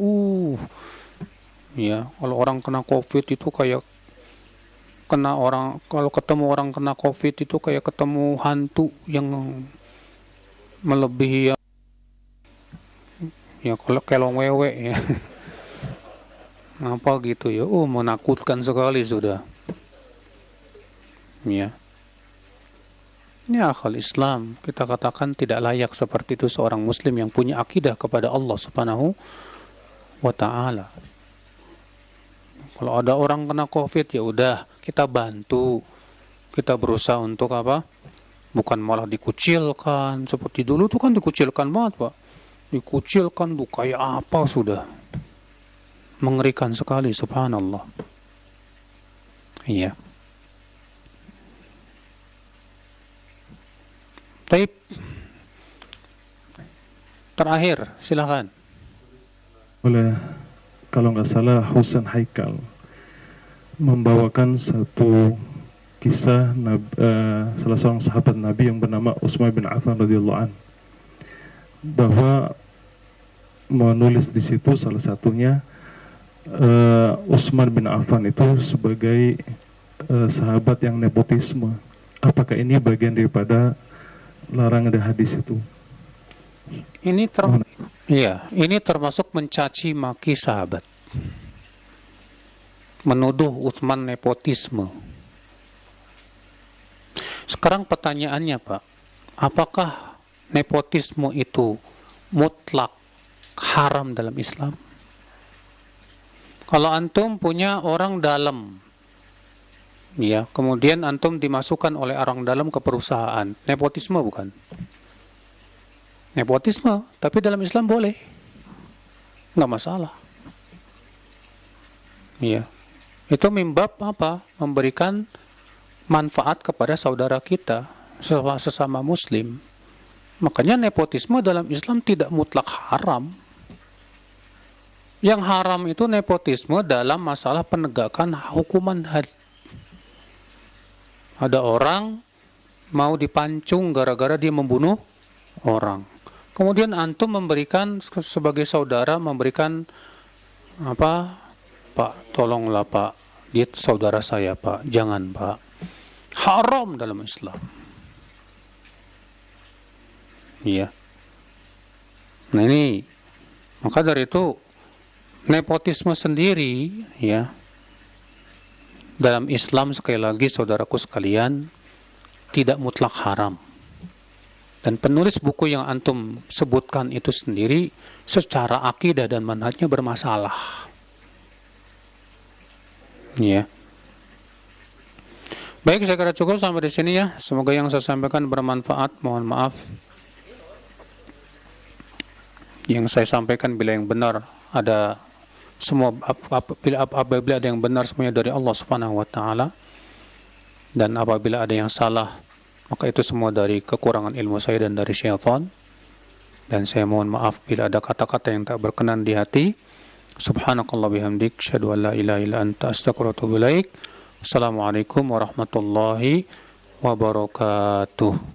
Ya, kalau orang kena Covid itu kayak kalau ketemu orang kena Covid itu kayak ketemu hantu yang melebihi ya kalau kelong wewe ya. Apa gitu ya? Oh, menakutkan sekali sudah. Ya. Ya, akal Islam, kita katakan tidak layak seperti itu seorang muslim yang punya akidah kepada Allah Subhanahu wa ta'ala. Kalau ada orang kena COVID, ya udah, kita bantu. Kita berusaha untuk apa? Bukan malah dikucilkan. Seperti dulu tuh kan dikucilkan banget, Pak. Dikucilkan tuh kayak apa sudah. Mengerikan sekali, subhanallah. Iya. Taib. Terakhir, silakan. Oleh, kalau nggak salah, Husain Haikal membawakan satu kisah salah seorang sahabat Nabi yang bernama Utsman bin Affan radhiyallahu an, bahwa menulis di situ salah satunya Utsman bin Affan itu sebagai sahabat yang nepotisme. Apakah ini bagian daripada larangan dari hadis itu? Ini termasuk mencaci maki sahabat, menuduh Utsman nepotisme. Sekarang pertanyaannya, Pak, apakah nepotisme itu mutlak haram dalam Islam? Kalau antum punya orang dalam, ya, kemudian antum dimasukkan oleh orang dalam ke perusahaan, nepotisme bukan? Nepotisme, tapi dalam Islam boleh, nggak masalah. Ya, itu mimbab apa? Memberikan manfaat kepada saudara kita sesama muslim. Makanya nepotisme dalam Islam tidak mutlak haram. Yang haram itu nepotisme dalam masalah penegakan hukuman had. Ada orang mau dipancung gara-gara dia membunuh orang. Kemudian antum memberikan sebagai saudara, memberikan apa? Pak, tolonglah Pak, dia saudara saya Pak, jangan Pak. Haram dalam Islam. Iya. Nah ini, maka dari itu nepotisme sendiri, ya, dalam Islam sekali lagi saudaraku sekalian tidak mutlak haram. Dan penulis buku yang antum sebutkan itu sendiri secara akidah dan manhajnya bermasalah. Ya. Baik, saya kira cukup sampai di sini ya. Semoga yang saya sampaikan bermanfaat. Mohon maaf yang saya sampaikan bila yang benar ada semua, apabila ada yang benar semuanya dari Allah Subhanahu wa taala, dan apabila ada yang salah maka itu semua dari kekurangan ilmu saya dan dari syaitan. Dan saya mohon maaf bila ada kata-kata yang tak berkenan di hati. Subhanakallah bihamdik, syahadu an la ilaha illa anta, astaghfiruka wa atubu ilaik. Assalamualaikum warahmatullahi wabarakatuh.